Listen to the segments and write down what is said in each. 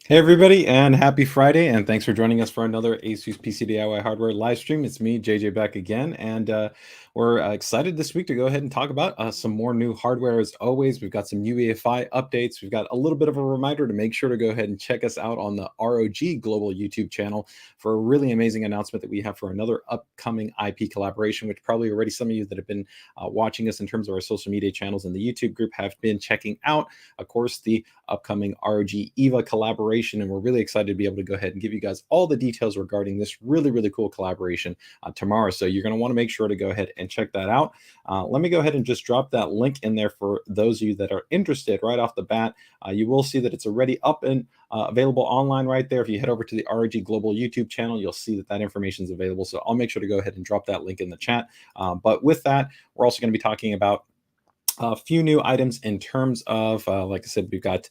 Hey everybody, and happy Friday, and thanks for joining us for another ASUS PCDIY hardware live stream. It's me, JJ, back again, and we're excited this week to go ahead and talk about some more new hardware. As always, we've got some Uefi updates. We've got a little bit of a reminder to make sure to go ahead and check us out on the ROG Global YouTube channel for a really amazing announcement that we have for another upcoming IP collaboration, which probably already some of you that have been watching us in terms of our social media channels and the YouTube group have been checking out. Of course, the upcoming ROG EVA collaboration, and we're really excited to be able to go ahead and give you guys all the details regarding this really cool collaboration tomorrow. So you're going to want to make sure to go ahead and check that out. Let me go ahead and just drop that link in there for those of you that are interested right off the bat. You will see that it's already up and available online right there. If you head over to the ROG Global YouTube channel, you'll see that that information is available. So I'll make sure to go ahead and drop that link in the chat. But with that, we're also going to be talking about a few new items in terms of, like I said, we've got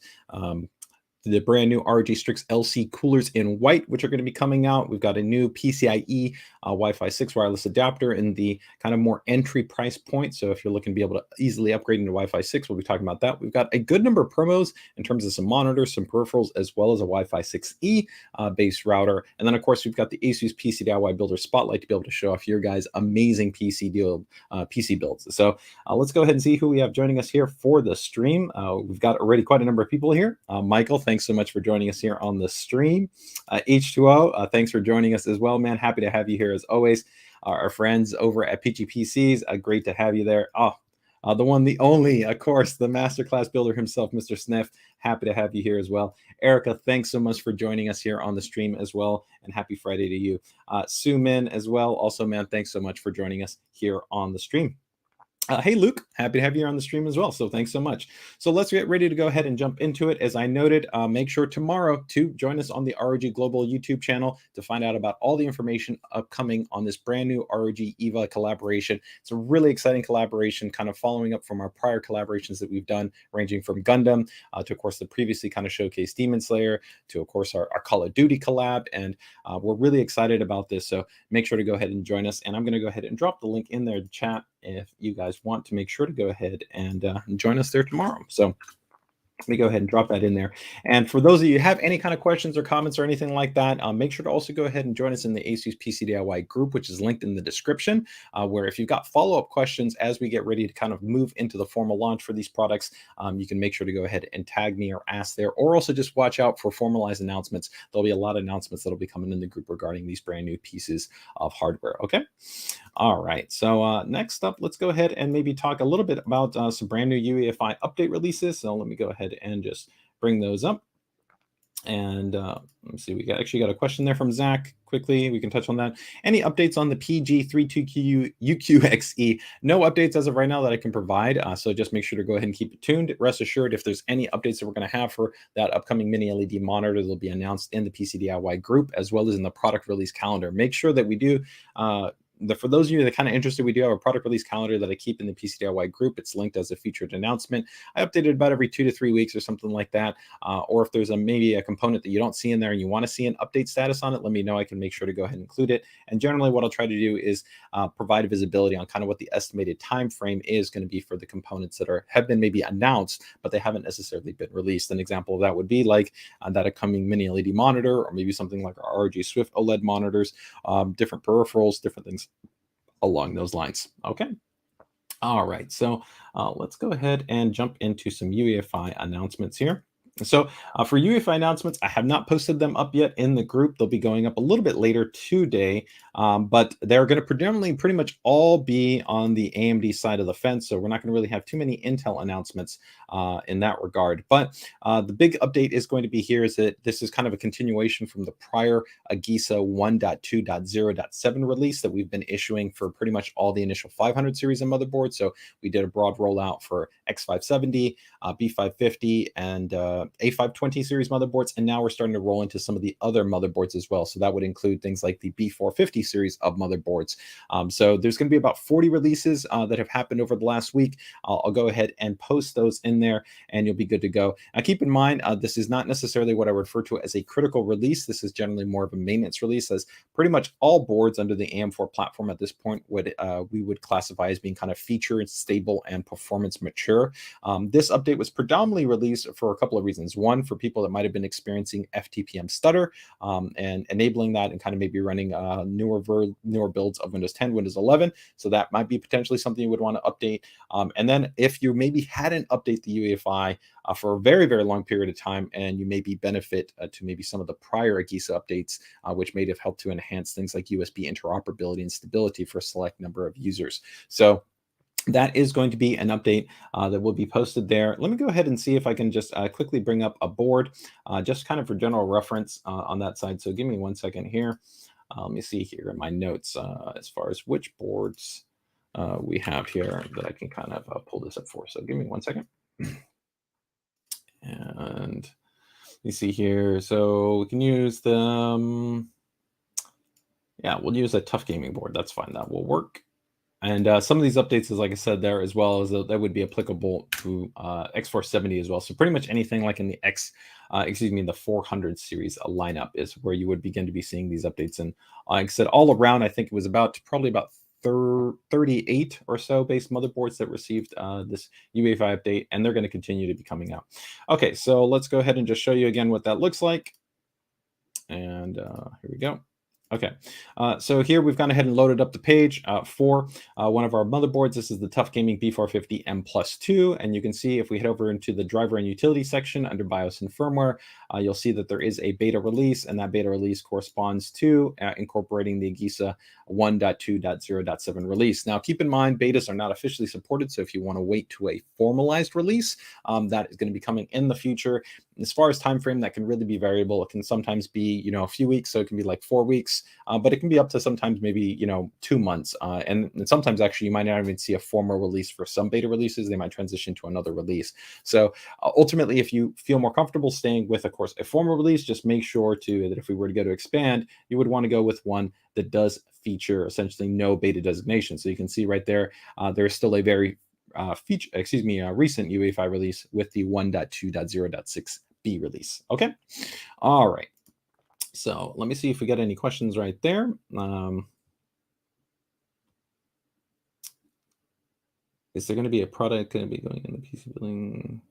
the brand new ROG Strix LC coolers in white, which are going to be coming out. We've got a new PCIe Wi-Fi 6 wireless adapter in the kind of more entry price point. So if you're looking to be able to easily upgrade into Wi-Fi 6, we'll be talking about that. We've got a good number of promos in terms of some monitors, some peripherals, as well as a Wi-Fi 6E based router. And then, of course, we've got the ASUS PCDIY Builder Spotlight to be able to show off your guys' amazing PC builds. So let's go ahead and see who we have joining us here for the stream. We've got already quite a number of people here. Michael, thanks so much for joining us here on the stream. H2O, thanks for joining us as well, man. Happy to have you here as always. Our friends over at PGPCs, great to have you there. The one, the only, of course, the masterclass builder himself, Mr. Sniff. Happy to have you here as well. Erica, thanks so much for joining us here on the stream as well, and happy Friday to you. Sue Min as well. Also, man, thanks so much for joining us here on the stream. Hey, Luke, happy to have you here on the stream as well. So thanks so much. So let's get ready to go ahead and jump into it. As I noted, make sure tomorrow to join us on the ROG Global YouTube channel to find out about all the information upcoming on this brand new ROG EVA collaboration. It's a really exciting collaboration, kind of following up from our prior collaborations that we've done, ranging from Gundam to, of course, the previously kind of showcased Demon Slayer to, of course, our Call of Duty collab. And we're really excited about this. So make sure to go ahead and join us. And I'm going to go ahead and drop the link in there in the chat if you guys want to make sure to go ahead and join us there tomorrow. So let me go ahead and drop that in there. And for those of you who have any kind of questions or comments or anything like that, make sure to also go ahead and join us in the ASUS PCDIY group, which is linked in the description, where if you've got follow-up questions as we get ready to kind of move into the formal launch for these products, you can make sure to go ahead and tag me or ask there, or also just watch out for formalized announcements. There'll be a lot of announcements that'll be coming in the group regarding these brand new pieces of hardware. Okay. All right. So next up, let's go ahead and maybe talk a little bit about some brand new Uefi update releases. So let me go ahead and just bring those up. And let me see, we actually got a question there from Zach. Quickly, we can touch on that. Any updates on the Pg32qu Uq? No updates as of right now that I can provide. So just make sure to go ahead and keep it tuned. Rest assured, if there's any updates that we're going to have for that upcoming mini LED monitor, they'll be announced in the PCDIY group as well as in the product release calendar. Make sure that we do. For those of you that are kind of interested, we do have a product release calendar that I keep in the PCDIY group. It's linked as a featured announcement. I update it about every 2 to 3 weeks or something like that. Or if there's maybe a component that you don't see in there and you want to see an update status on it, let me know. I can make sure to go ahead and include it. And generally what I'll try to do is provide visibility on kind of what the estimated time frame is going to be for the components that have been maybe announced, but they haven't necessarily been released. An example of that would be like that upcoming mini LED monitor, or maybe something like our ROG Swift OLED monitors, different peripherals, different things along those lines. Okay. All right. So let's go ahead and jump into some UEFI announcements here. So for UEFI announcements, I have not posted them up yet in the group. They'll be going up a little bit later today, but they're going to predominantly pretty much all be on the AMD side of the fence. So we're not going to really have too many Intel announcements in that regard. But the big update is going to be here is that this is kind of a continuation from the prior AGISA 1.2.0.7 release that we've been issuing for pretty much all the initial 500 series of motherboards. So we did a broad rollout for X570, B550, and A520 series motherboards, and now we're starting to roll into some of the other motherboards as well. So that would include things like the B450 series of motherboards. So there's going to be about 40 releases that have happened over the last week. I'll go ahead and post those in there, and you'll be good to go. Now, keep in mind, this is not necessarily what I refer to as a critical release. This is generally more of a maintenance release, as pretty much all boards under the AM4 platform at this point we would classify as being kind of feature stable and performance mature. This update was predominantly released for a couple of reasons. One, for people that might have been experiencing FTPM stutter and enabling that and kind of maybe running newer builds of Windows 10, Windows 11. So that might be potentially something you would want to update. And then if you maybe hadn't updated the UEFI for a very, very long period of time, and you maybe benefit to maybe some of the prior AGISA updates, which may have helped to enhance things like USB interoperability and stability for a select number of users. So that is going to be an update that will be posted there. Let me go ahead and see if I can just quickly bring up a board, just kind of for general reference on that side. So give me 1 second here. Let me see here in my notes as far as which boards we have here that I can kind of pull this up for. So give me 1 second. And you see here, so we can use the, yeah, we'll use a tough gaming board. That's fine. That will work. And some of these updates, as like I said, there as well as that would be applicable to X470 as well. So pretty much anything like in the the 400 series lineup is where you would begin to be seeing these updates. And like I said, all around, I think it was probably about 38 or so base motherboards that received this UEFI update, and they're going to continue to be coming out. Okay, so let's go ahead and just show you again what that looks like. And here we go. Okay, so here we've gone ahead and loaded up the page for one of our motherboards. This is the Tough Gaming B450 M+2, and you can see if we head over into the driver and utility section under BIOS and firmware, you'll see that there is a beta release, and that beta release corresponds to incorporating the AGISA 1.2.0.7 release. Now, keep in mind, betas are not officially supported, so if you want to wait to a formalized release, that is going to be coming in the future. As far as time frame, that can really be variable. It can sometimes be, a few weeks, so it can be like 4 weeks, but it can be up to sometimes maybe, 2 months. And sometimes actually you might not even see a formal release for some beta releases. They might transition to another release. So ultimately, if you feel more comfortable staying with, of course, a formal release, just make sure that if we were to go to expand, you would want to go with one that does feature essentially no beta designation. So you can see right there, there's still a very recent UEFI release with the 1.2.0.6b release. Okay. All right. So let me see if we get any questions right there. Is there going to be a product going to be going in the PC building?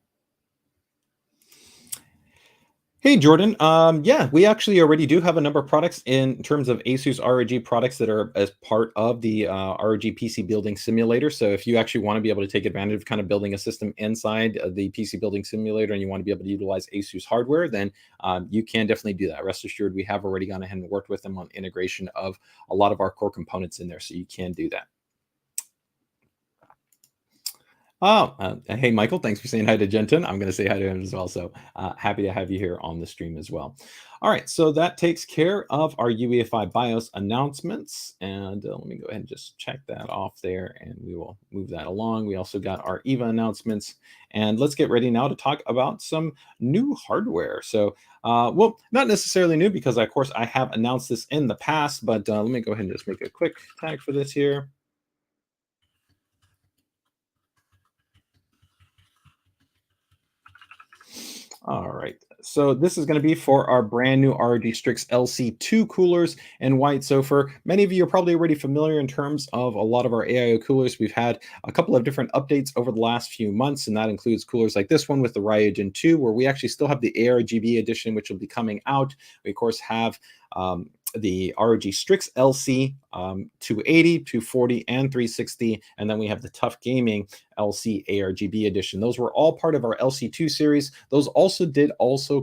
Hey, Jordan. Yeah, we actually already do have a number of products in terms of ASUS ROG products that are as part of the ROG PC Building Simulator. So if you actually want to be able to take advantage of kind of building a system inside the PC Building Simulator and you want to be able to utilize ASUS hardware, then you can definitely do that. Rest assured, we have already gone ahead and worked with them on integration of a lot of our core components in there, so you can do that. Oh, hey, Michael, thanks for saying hi to Jenton. I'm going to say hi to him as well. So happy to have you here on the stream as well. All right, so that takes care of our UEFI BIOS announcements. And let me go ahead and just check that off there, and we will move that along. We also got our EVA announcements. And let's get ready now to talk about some new hardware. So, well, not necessarily new because, of course, I have announced this in the past, but let me go ahead and just make a quick tag for this here. All right. So this is going to be for our brand new ROG Strix LC II coolers in white. So for many of you are probably already familiar in terms of a lot of our AIO coolers. We've had a couple of different updates over the last few months, and that includes coolers like this one with the Ryujin 2, where we actually still have the ARGB edition, which will be coming out. We, of course, have the ROG Strix LC 280, 240, and 360. And then we have the Tough Gaming LC ARGB edition. Those were all part of our LC2 series. Those also did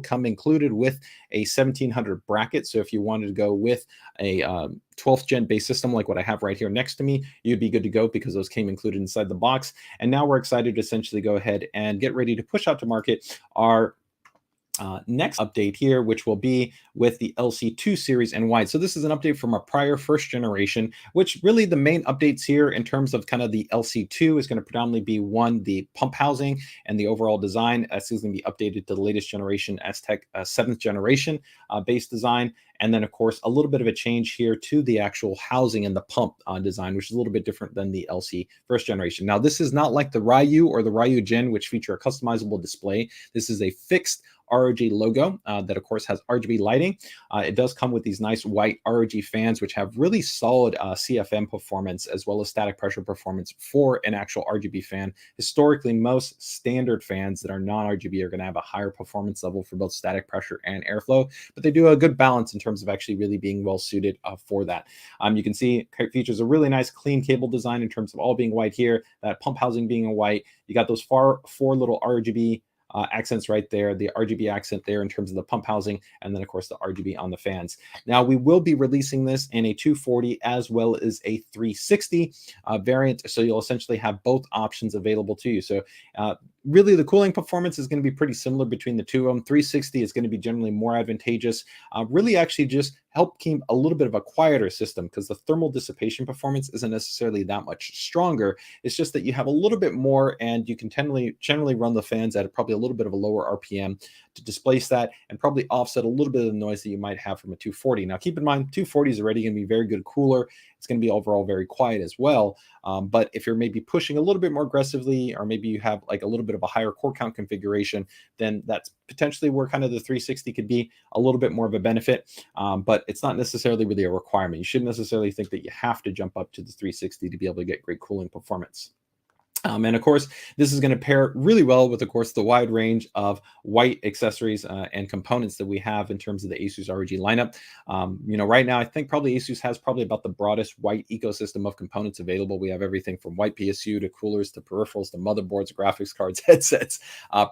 come included with a 1700 bracket. So if you wanted to go with a 12th gen base system like what I have right here next to me, you'd be good to go because those came included inside the box. And now we're excited to essentially go ahead and get ready to push out to market our next update here, which will be with the LC2 series in white. So this is an update from our prior first generation, which really the main updates here in terms of kind of the LC2 is going to predominantly be one, the pump housing and the overall design. This is going to be updated to the latest generation Aztec 7th generation base design. And then, of course, a little bit of a change here to the actual housing and the pump design, which is a little bit different than the LC first generation. Now, this is not like the Ryu or the Ryujin, which feature a customizable display. This is a fixed ROG logo that, of course, has RGB lighting. It does come with these nice white ROG fans, which have really solid CFM performance as well as static pressure performance for an actual RGB fan. Historically, most standard fans that are non-RGB are going to have a higher performance level for both static pressure and airflow, but they do a good balance in terms of actually really being well suited for that. You can see it features a really nice clean cable design in terms of all being white here, that pump housing being in white. You got those four little RGB accents right there, the RGB accent there in terms of the pump housing, and then of course the RGB on the fans. Now we will be releasing this in a 240 as well as a 360 variant, so you'll essentially have both options available to you. So really the cooling performance is going to be pretty similar between the two of them. 360 is going to be generally more advantageous, really actually just help keep a little bit of a quieter system because the thermal dissipation performance isn't necessarily that much stronger. It's just that you have a little bit more, and you can generally run the fans at probably a little bit of a lower RPM to displace that and probably offset a little bit of the noise that you might have from a 240. Now, keep in mind, 240 is already going to be very good cooler. It's going to be overall very quiet as well. But if you're maybe pushing a little bit more aggressively, or maybe you have like a little bit of a higher core count configuration, then that's potentially where kind of the 360 could be a little bit more of a benefit. But it's not necessarily really a requirement. You shouldn't necessarily think that you have to jump up to the 360 to be able to get great cooling performance. And of course, this is going to pair really well with, of course, the wide range of white accessories and components that we have in terms of the ASUS ROG lineup. Right now, I think probably ASUS has probably about the broadest white ecosystem of components available. We have everything from white PSU to coolers to peripherals to motherboards, graphics cards, headsets,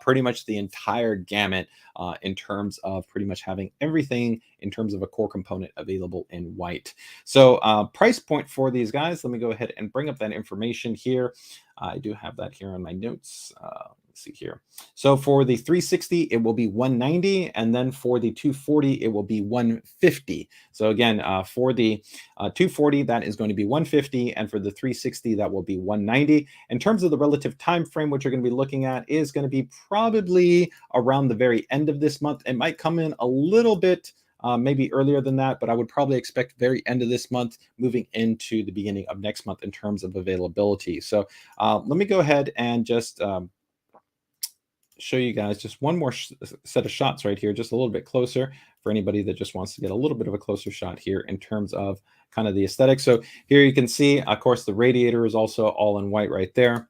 pretty much the entire gamut in terms of pretty much having everything in terms of a core component available in white. So price point for these guys, let me go ahead and bring up that information here. I do have that here on my notes. Let's see here. So for the 360, it will be $190, and then for the 240, it will be $150. So again, for the 240, that is going to be $150, and for the 360, that will be $190. In terms of the relative time frame, what you're going to be looking at is going to be probably around the very end of this month. It might come in a little bit maybe earlier than that, but I would probably expect very end of this month, moving into the beginning of next month in terms of availability. So let me go ahead and just show you guys just one more set of shots right here, just a little bit closer for anybody that just wants to get a little bit of a closer shot here in terms of kind of the aesthetic. So here you can see, of course, the radiator is also all in white right there.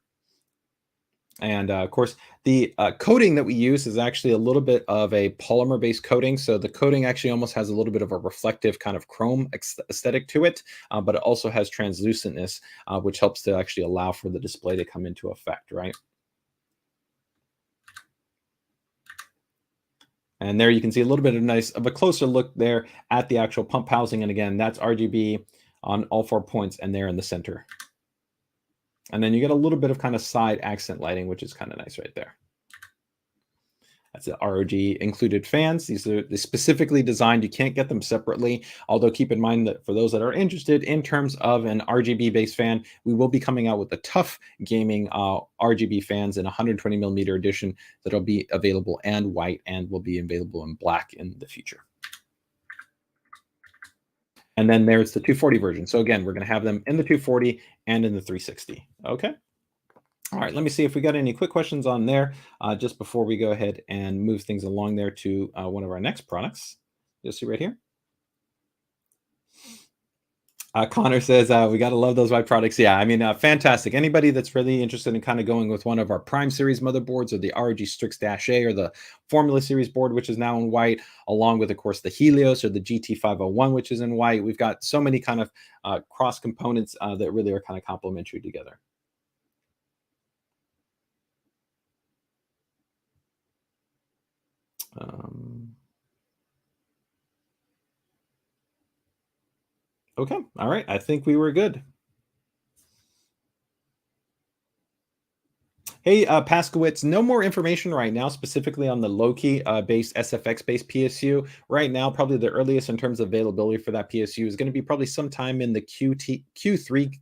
And of course, the coating that we use is actually a little bit of a polymer-based coating. So the coating actually almost has a little bit of a reflective kind of chrome aesthetic to it, but it also has translucentness, which helps to actually allow for the display to come into effect, right? And there you can see a little bit of a closer look there at the actual pump housing. And again, that's RGB on all 4 points and there in the center. And then you get a little bit of kind of side accent lighting, which is kind of nice right there. That's the ROG included fans. These are specifically designed. You can't get them separately. Although keep in mind that for those that are interested in terms of an RGB based fan, we will be coming out with the Tough Gaming RGB fans in 120 millimeter edition that'll be available and white and will be available in black in the future. And then there's the 240 version. So again, we're going to have them in the 240 and in the 360. Okay. All right, let me see if we got any quick questions on there just before we go ahead and move things along there to one of our next products. You'll see right here. Connor says, we got to love those white products. Yeah, I mean, fantastic. Anybody that's really interested in kind of going with one of our Prime Series motherboards or the ROG Strix-A or the Formula Series board, which is now in white, along with, of course, the Helios or the GT501, which is in white. We've got so many kind of cross components that really are kind of complementary together. Okay. All right. I think we were good. Hey, Paskowitz, no more information right now, specifically on the Loki based SFX based PSU. Right now, probably the earliest in terms of availability for that PSU is going to be probably sometime in the Q3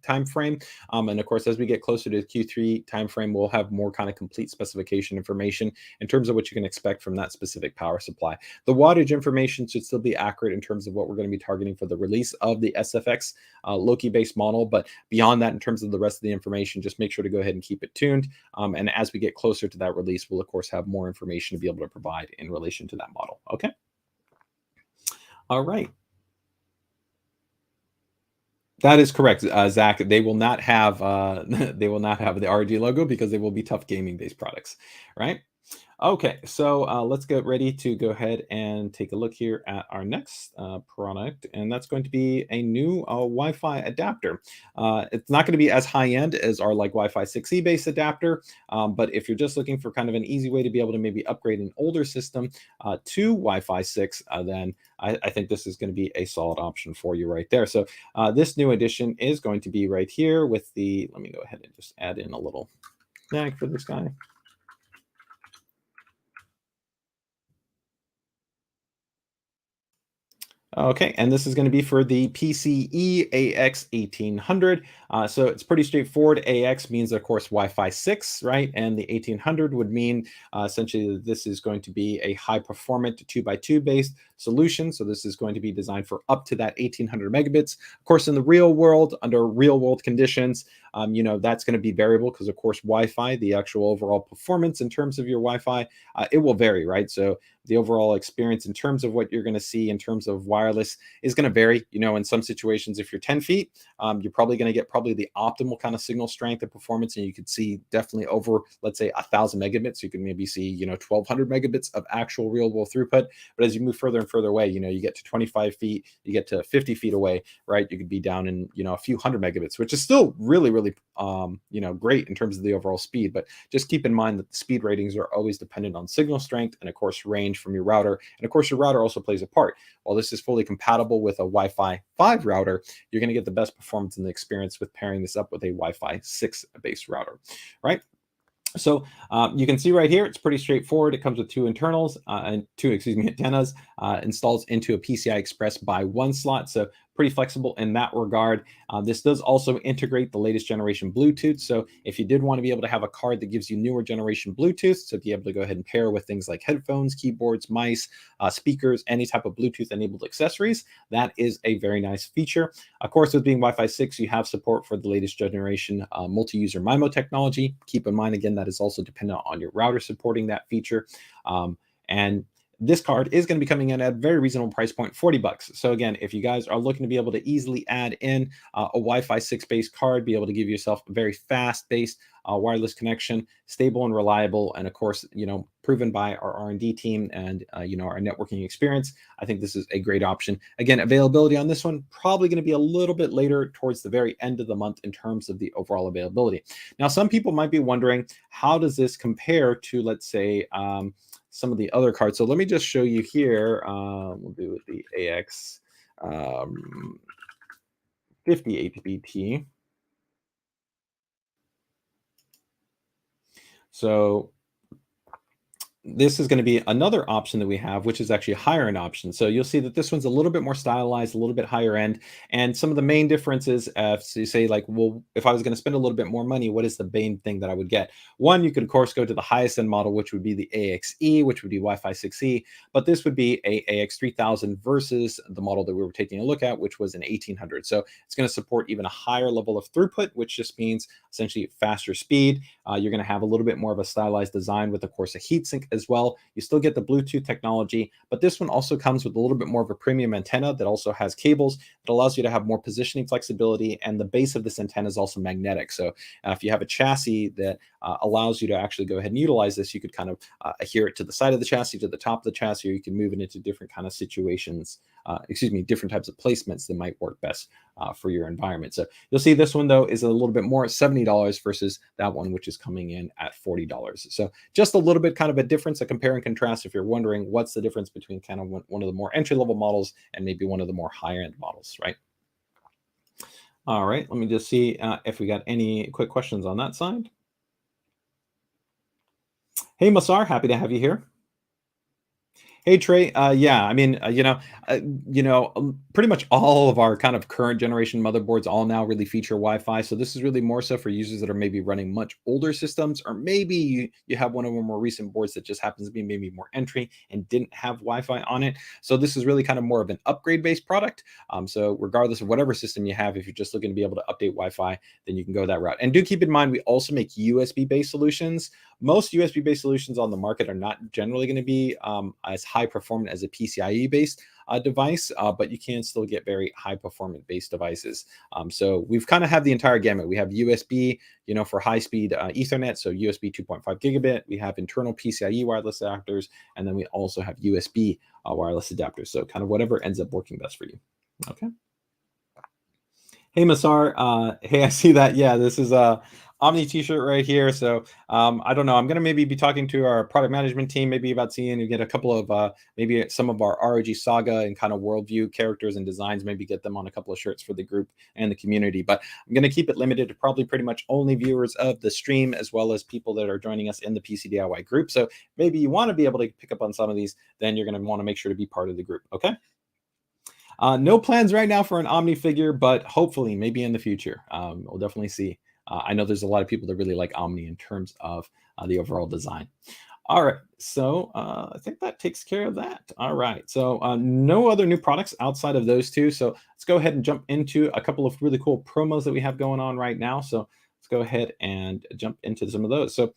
timeframe. And of course, as we get closer to the Q3 timeframe, we'll have more kind of complete specification information in terms of what you can expect from that specific power supply. The wattage information should still be accurate in terms of what we're going to be targeting for the release of the SFX Loki based model. But beyond that, in terms of the rest of the information, just make sure to go ahead and keep it tuned. And as we get closer to that release, we'll of course have more information to be able to provide in relation to that model. Okay. All right. That is correct, Zach. They will not have they will not have the RG logo because they will be Tough Gaming based products, right? Okay, so let's get ready to go ahead and take a look here at our next product, and that's going to be a new Wi-Fi adapter. It's not going to be as high-end as our like Wi-Fi 6E based adapter, but if you're just looking for kind of an easy way to be able to maybe upgrade an older system to Wi-Fi 6, then I think this is going to be a solid option for you right there. So this new edition is going to be right here with the, let me go ahead and just add in a little snag for this guy. Okay, and this is going to be for the PCE-AX1800. So it's pretty straightforward. AX means, of course, Wi-Fi 6, right? And the 1800 would mean essentially that this is going to be a high-performant 2x2 based solution. So this is going to be designed for up to that 1800 megabits. Of course, in the real world, under real-world conditions, that's going to be variable because, of course, Wi-Fi, the actual overall performance in terms of your Wi-Fi, it will vary, right? So the overall experience in terms of what you're going to see in terms of wireless is going to vary. In some situations, if you're 10 feet, you're probably going to get probably the optimal kind of signal strength and performance, and you could see definitely over, let's say, 1,000 megabits. You can maybe see 1,200 megabits of actual real world throughput. But as you move further and further away, you get to 25 feet, you get to 50 feet away, right? You could be down in a few hundred megabits, which is still really, really great in terms of the overall speed. But just keep in mind that the speed ratings are always dependent on signal strength and, of course, range from your router. And of course, your router also plays a part. While this is fully compatible with a Wi-Fi 5 router, you're going to get the best performance in the experience with pairing this up with a Wi-Fi 6 based router, right? So you can see right here, it's pretty straightforward. It comes with two internals and two antennas, installs into a PCI Express by 1 slot. So pretty flexible in that regard. This does also integrate the latest generation Bluetooth. So if you did want to be able to have a card that gives you newer generation Bluetooth, so be able to go ahead and pair with things like headphones, keyboards, mice, speakers, any type of Bluetooth enabled accessories, that is a very nice feature. Of course, with being Wi-Fi 6, you have support for the latest generation multi-user MIMO technology. Keep in mind, again, that is also dependent on your router supporting that feature. And this card is going to be coming in at a very reasonable price point, $40. So again, if you guys are looking to be able to easily add in a Wi-Fi 6 based card, be able to give yourself a very fast based wireless connection, stable and reliable, and of course, proven by our R&D team and our networking experience, I think this is a great option. Again, availability on this one probably going to be a little bit later towards the very end of the month in terms of the overall availability. Now, some people might be wondering, how does this compare to, let's say, some of the other cards? So let me just show you here. We'll do with the AX 50 HBT. So this is going to be another option that we have, which is actually a higher end option. So you'll see that this one's a little bit more stylized, a little bit higher end. And some of the main differences, so you say like, well, if I was going to spend a little bit more money, what is the main thing that I would get? One, you could of course go to the highest end model, which would be the AXE, which would be Wi-Fi 6E, but this would be a AX3000 versus the model that we were taking a look at, which was an 1800. So it's going to support even a higher level of throughput, which just means essentially faster speed. You're going to have a little bit more of a stylized design with, of course, a heatsink as well. You still get the Bluetooth technology, but this one also comes with a little bit more of a premium antenna that also has cables that allows you to have more positioning flexibility. And the base of this antenna is also magnetic. So if you have a chassis that allows you to actually go ahead and utilize this, you could kind of adhere it to the side of the chassis, to the top of the chassis, or you can move it into different kind of situations, different types of placements that might work best for your environment. So you'll see this one though is a little bit more, $70 versus that one, which is coming in at $40. So just a little bit kind of a difference, a compare and contrast if you're wondering what's the difference between kind of one of the more entry level models and maybe one of the more higher end models, right? All right, let me just see if we got any quick questions on that side. Hey, Masar, happy to have you here. Hey Trey, yeah, I mean, pretty much all of our kind of current generation motherboards all now really feature Wi-Fi. So this is really more so for users that are maybe running much older systems, or maybe you have one of our more recent boards that just happens to be maybe more entry and didn't have Wi-Fi on it. So this is really kind of more of an upgrade-based product. So regardless of whatever system you have, if you're just looking to be able to update Wi-Fi, then you can go that route. And do keep in mind, we also make USB-based solutions. Most USB-based solutions on the market are not generally going to be as high performant as a PCIe-based device, but you can still get very high performant based devices. So we've kind of had the entire gamut. We have USB, for high-speed Ethernet, so USB 2.5 gigabit. We have internal PCIe wireless adapters, and then we also have USB wireless adapters. So kind of whatever ends up working best for you. Okay. Hey, Masar. Hey, I see that. Yeah, this is a Omni t-shirt right here. So I don't know. I'm going to maybe be talking to our product management team, maybe about seeing you get a couple of maybe some of our ROG Saga and kind of worldview characters and designs, maybe get them on a couple of shirts for the group and the community. But I'm going to keep it limited to probably pretty much only viewers of the stream, as well as people that are joining us in the PCDIY group. So maybe you want to be able to pick up on some of these, then you're going to want to make sure to be part of the group. Okay. No plans right now for an Omni figure, but hopefully maybe in the future. We'll definitely see. I know there's a lot of people that really like Omni in terms of the overall design. All right, so I think that takes care of that. All right, so no other new products outside of those two. So let's go ahead and jump into a couple of really cool promos that we have going on right now. So let's go ahead and jump into some of those. So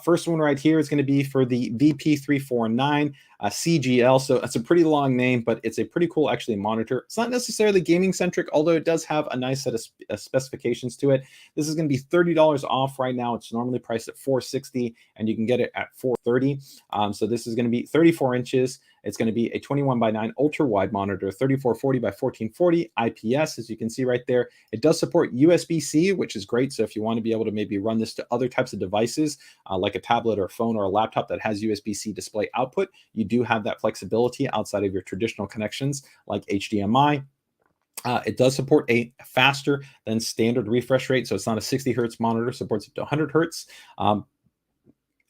first one right here is going to be for the Vp349 Cgl. So it's a pretty long name, but it's a pretty cool actually monitor. It's not necessarily gaming centric, although it does have a nice set of specifications to it. This is going to be $30 off right now. It's normally priced at $460, and you can get it at $430. So this is going to be 34 inches. It's going to be a 21:9 ultra wide monitor, 3440 by 1440 IPS, as you can see right there. It does support USB-C, which is great. So if you want to be able to maybe run this to other types of devices, like a tablet or a phone or a laptop that has USB-C display output, you do have that flexibility outside of your traditional connections like HDMI. It does support a faster than standard refresh rate. So it's not a 60 hertz monitor, supports up to 100 hertz.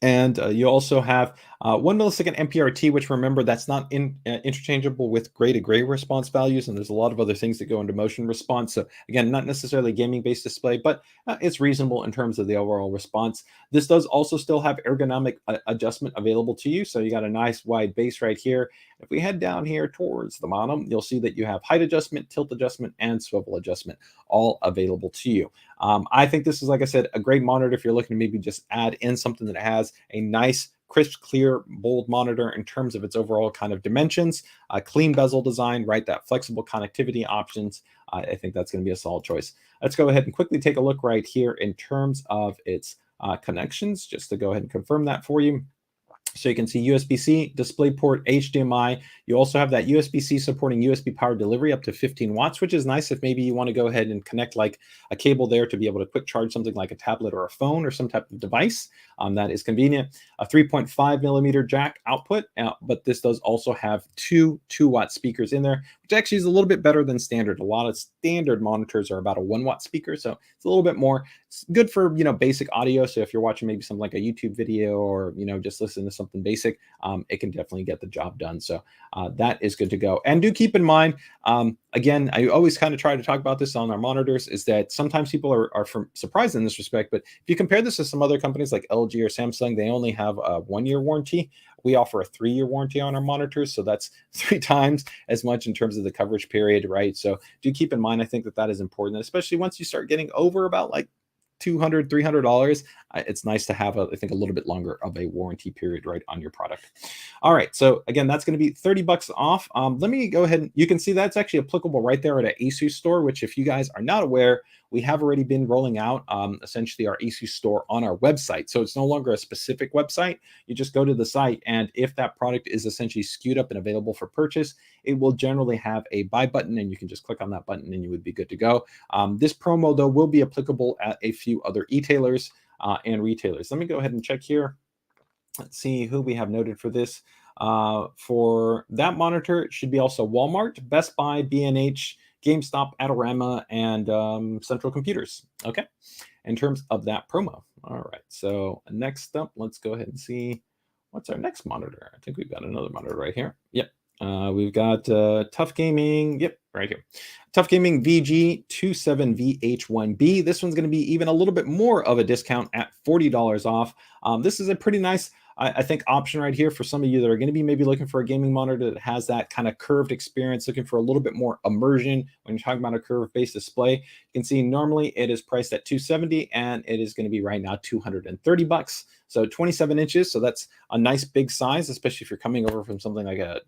And you also have 1 millisecond MPRT, which, remember, that's not interchangeable with gray to gray response values. And there's a lot of other things that go into motion response. So again, not necessarily a gaming-based display, but it's reasonable in terms of the overall response. This does also still have ergonomic adjustment available to you. So you got a nice wide base right here. If we head down here towards the bottom, you'll see that you have height adjustment, tilt adjustment, and swivel adjustment, all available to you. I think this is, like I said, a great monitor if you're looking to maybe just add in something that has a nice, crisp, clear, bold monitor in terms of its overall kind of dimensions, clean bezel design, right? That flexible connectivity options. I think that's going to be a solid choice. Let's go ahead and quickly take a look right here in terms of its connections, just to go ahead and confirm that for you. So you can see USB-C, DisplayPort, HDMI. You also have that USB-C supporting USB power delivery up to 15 watts, which is nice if maybe you want to go ahead and connect like a cable there to be able to quick charge something like a tablet or a phone or some type of device. That is convenient. A 3.5 millimeter jack output, but this does also have two 2-watt speakers in there, which actually is a little bit better than standard. A lot of standard monitors are about a 1 watt speaker, so it's a little bit more. It's good for basic audio. So if you're watching maybe something like a YouTube video or just listen to something basic, it can definitely get the job done. So that is good to go. And do keep in mind, again, I always kind of try to talk about this on our monitors, is that sometimes people are surprised in this respect. But if you compare this to some other companies like LG or Samsung, they only have a 1-year warranty. We offer a 3-year warranty on our monitors, so that's 3 times as much in terms of the coverage period, right? So do keep in mind, I think that is important, especially once you start getting over about like $200, $300. It's nice to have, I think, a little bit longer of a warranty period, right, on your product. All right, so again, that's going to be $30 off. Let me go ahead and you can see that's actually applicable right there at an ASUS store, which, if you guys are not aware, we have already been rolling out essentially our ASUS store on our website. So it's no longer a specific website. You just go to the site, and if that product is essentially skewed up and available for purchase, it will generally have a buy button, and you can just click on that button and you would be good to go. This promo, though, will be applicable at a few other e-tailers and retailers. Let me go ahead and check here. Let's see who we have noted for this. For that monitor, it should be also Walmart, Best Buy, B&H, GameStop, Adorama, and Central Computers. Okay, in terms of that promo. All right, so next up, let's go ahead and see what's our next monitor. I think we've got another monitor right here. Yep, we've got Tough Gaming. Yep, right here. Tough Gaming VG27VH1B. This one's going to be even a little bit more of a discount at $40 off. This is a pretty nice, I think, option right here for some of you that are going to be maybe looking for a gaming monitor that has that kind of curved experience, looking for a little bit more immersion when you're talking about a curve-based display. You can see normally it is priced at $270, and it is going to be right now $230. So 27 inches. So that's a nice big size, especially if you're coming over from something like a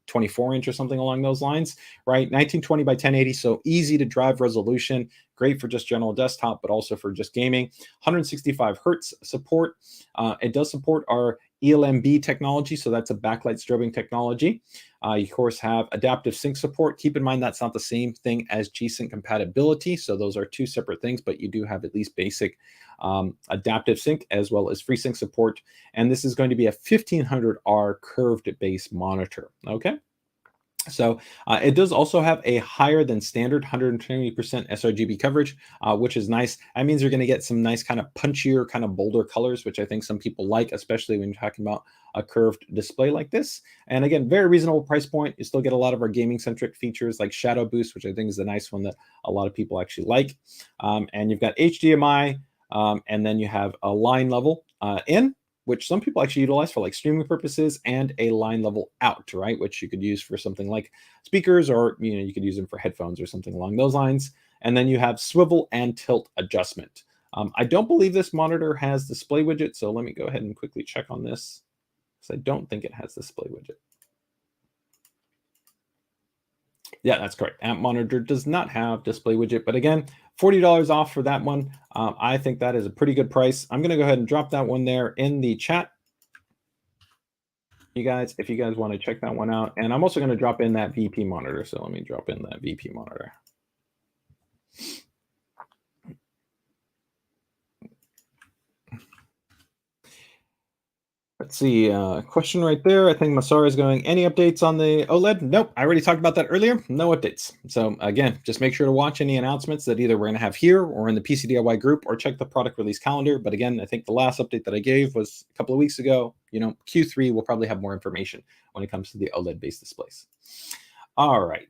24-inch or something along those lines, right? 1920 by 1080, so easy to drive resolution, great for just general desktop, but also for just gaming. 165 hertz support. It does support our ELMB technology, so that's a backlight strobing technology. You, of course, have adaptive sync support. Keep in mind that's not the same thing as G-Sync compatibility, so those are 2 separate things, but you do have at least basic adaptive sync as well as FreeSync support. And this is going to be a 1500R curved base monitor. Okay. So it does also have a higher than standard 120% sRGB coverage, which is nice. That means you're going to get some nice kind of punchier, kind of bolder colors, which I think some people like, especially when you're talking about a curved display like this. And again, very reasonable price point. You still get a lot of our gaming-centric features like Shadow Boost, which I think is the nice one that a lot of people actually like. And you've got HDMI, and then you have a line level in, which some people actually utilize for like streaming purposes, and a line level out, right? Which you could use for something like speakers, or you could use them for headphones or something along those lines. And then you have swivel and tilt adjustment. I don't believe this monitor has display widget, so let me go ahead and quickly check on this, because I don't think it has display widget. Yeah, that's correct. Amp monitor does not have display widget, but again, $40 off for that one. I think that is a pretty good price. I'm going to go ahead and drop that one there in the chat, you guys, if you guys want to check that one out. And I'm also going to drop in that VP monitor. So let me drop in that VP monitor. Let's see, question right there. I think Masara is going, any updates on the OLED? Nope, I already talked about that earlier. No updates. So again, just make sure to watch any announcements that either we're going to have here or in the PCDIY group, or check the product release calendar. But again, I think the last update that I gave was a couple of weeks ago. Q3 will probably have more information when it comes to the OLED-based displays. All right,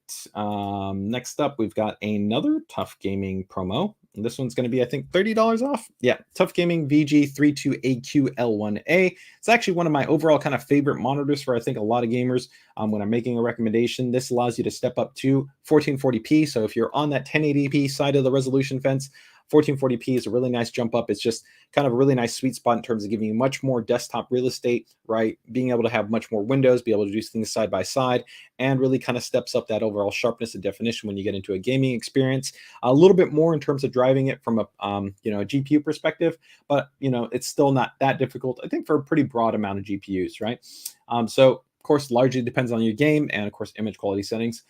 next up, we've got another Tough Gaming promo. And this one's going to be, I think, $30 off. Yeah, Tough Gaming Vg32qu L1A. It's actually one of my overall kind of favorite monitors for, I think, a lot of gamers. When I'm making a recommendation, this allows you to step up to 1440p. So if you're on that 1080p side of the resolution fence, 1440p is a really nice jump up. It's just kind of a really nice sweet spot in terms of giving you much more desktop real estate, right? Being able to have much more windows, be able to do things side by side, and really kind of steps up that overall sharpness and definition when you get into a gaming experience. A little bit more in terms of driving it from a GPU perspective, but it's still not that difficult, I think, for a pretty broad amount of GPUs, right? So of course, largely depends on your game and, of course, image quality settings.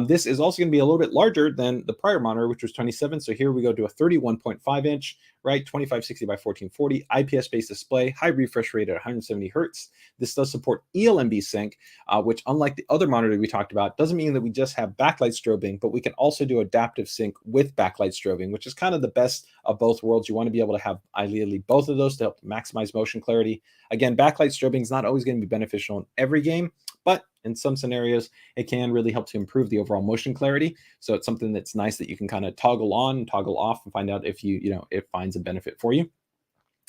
This is also going to be a little bit larger than the prior monitor, which was 27. So here we go to a 31.5 inch, right? 2560 by 1440 IPS-based display, high refresh rate at 170 hertz. This does support ELMB sync, which, unlike the other monitor we talked about, doesn't mean that we just have backlight strobing, but we can also do adaptive sync with backlight strobing, which is kind of the best of both worlds. You want to be able to have ideally both of those to help maximize motion clarity. Again, backlight strobing is not always going to be beneficial in every game, but in some scenarios, it can really help to improve the overall motion clarity. So it's something that's nice that you can kind of toggle on, toggle off, and find out if it finds a benefit for you.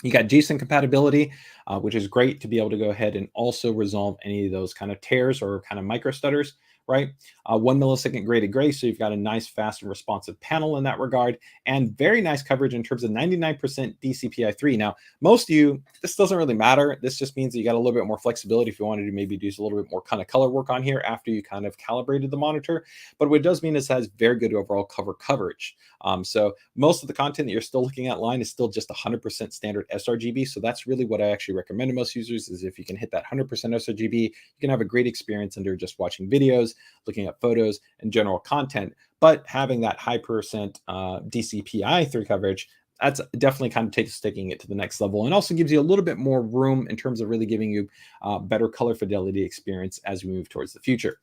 You got G-Sync compatibility, which is great to be able to go ahead and also resolve any of those kind of tears or kind of micro stutters, right? 1 millisecond graded gray, so you've got a nice, fast, and responsive panel in that regard, and very nice coverage in terms of 99% DCI-3. Now, most of you, this doesn't really matter. This just means that you got a little bit more flexibility if you wanted to maybe do a little bit more kind of color work on here after you kind of calibrated the monitor. But what it does mean is it has very good overall coverage. So most of the content that you're still looking at line is still just 100% standard sRGB. So that's really what I actually recommend to most users, is if you can hit that 100% sRGB, you can have a great experience under just watching videos, looking at photos, and general content. But having that high percent DCI-3 coverage, that's definitely kind of taking it to the next level, and also gives you a little bit more room in terms of really giving you better color fidelity experience as we move towards the future.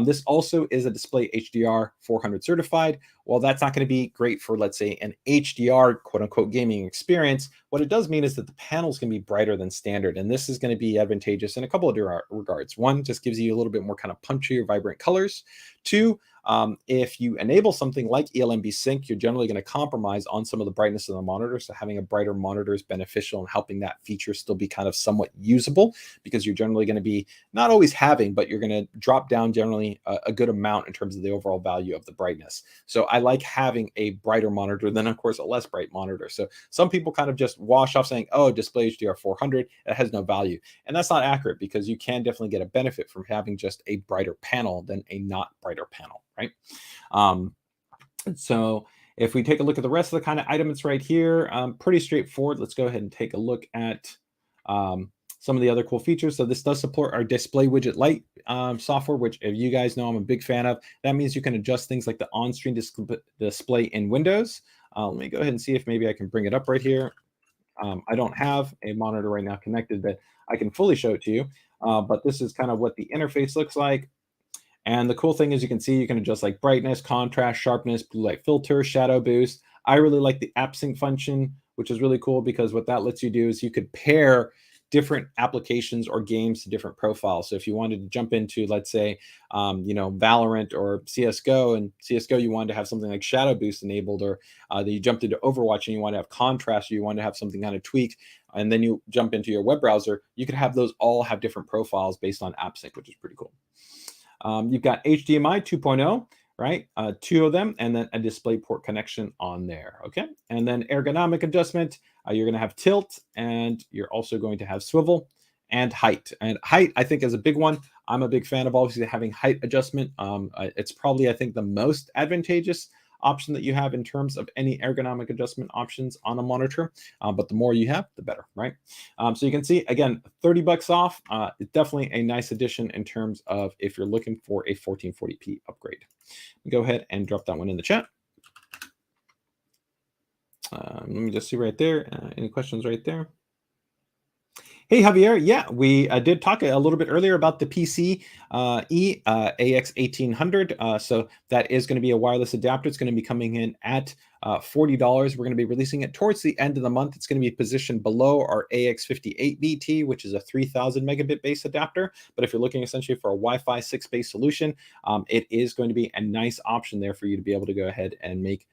This also is a display HDR 400 certified. While that's not going to be great for, let's say, an HDR quote unquote gaming experience, what it does mean is that the panels can be brighter than standard, and this is going to be advantageous in a couple of regards. One, just gives you a little bit more kind of punchy or vibrant colors. Two, if you enable something like ELMB sync, you're generally going to compromise on some of the brightness of the monitor. So having a brighter monitor is beneficial in helping that feature still be kind of somewhat usable, because you're generally going to be not always having, but you're going to drop down generally a good amount in terms of the overall value of the brightness. So I like having a brighter monitor than, of course, a less bright monitor. So some people kind of just wash off saying, oh, display HDR 400, it has no value. And that's not accurate, because you can definitely get a benefit from having just a brighter panel than a not brighter panel, right? So if we take a look at the rest of the kind of items right here, pretty straightforward. Let's go ahead and take a look at some of the other cool features. So this does support our display widget light software, which, if you guys know, I'm a big fan of. That means you can adjust things like the on-screen display in Windows. Let me go ahead and see if maybe I can bring it up right here. I don't have a monitor right now connected that I can fully show it to you, but this is kind of what the interface looks like. And the cool thing is, you can see you can adjust like brightness, contrast, sharpness, blue light filter, shadow boost. I really like the app sync function, which is really cool, because what that lets you do is you could pair different applications or games to different profiles. So if you wanted to jump into, let's say, Valorant or CSGO, and CSGO, you wanted to have something like shadow boost enabled, or that you jumped into Overwatch and you want to have contrast, or you want to have something kind of tweaked, and then you jump into your web browser, you could have those all have different profiles based on app sync, which is pretty cool. You've got HDMI 2.0, right? Two of them, and then a display port connection on there. Okay. And then ergonomic adjustment, you're going to have tilt, and you're also going to have swivel and height. And height, I think, is a big one. I'm a big fan of obviously having height adjustment. It's probably, I think, the most advantageous option that you have in terms of any ergonomic adjustment options on a monitor, but the more you have, the better, right? So you can see, again, $30 off. It's definitely a nice addition in terms of if you're looking for a 1440p upgrade. Go ahead and drop that one in the chat. Let me just see right there. Any questions right there? Hey, Javier. Yeah, we did talk a little bit earlier about the PCE-AX1800. So that is going to be a wireless adapter. It's going to be coming in at $40. We're going to be releasing it towards the end of the month. It's going to be positioned below our AX58BT, which is a 3000 megabit base adapter. But if you're looking essentially for a Wi-Fi 6 based solution, it is going to be a nice option there for you to be able to go ahead and make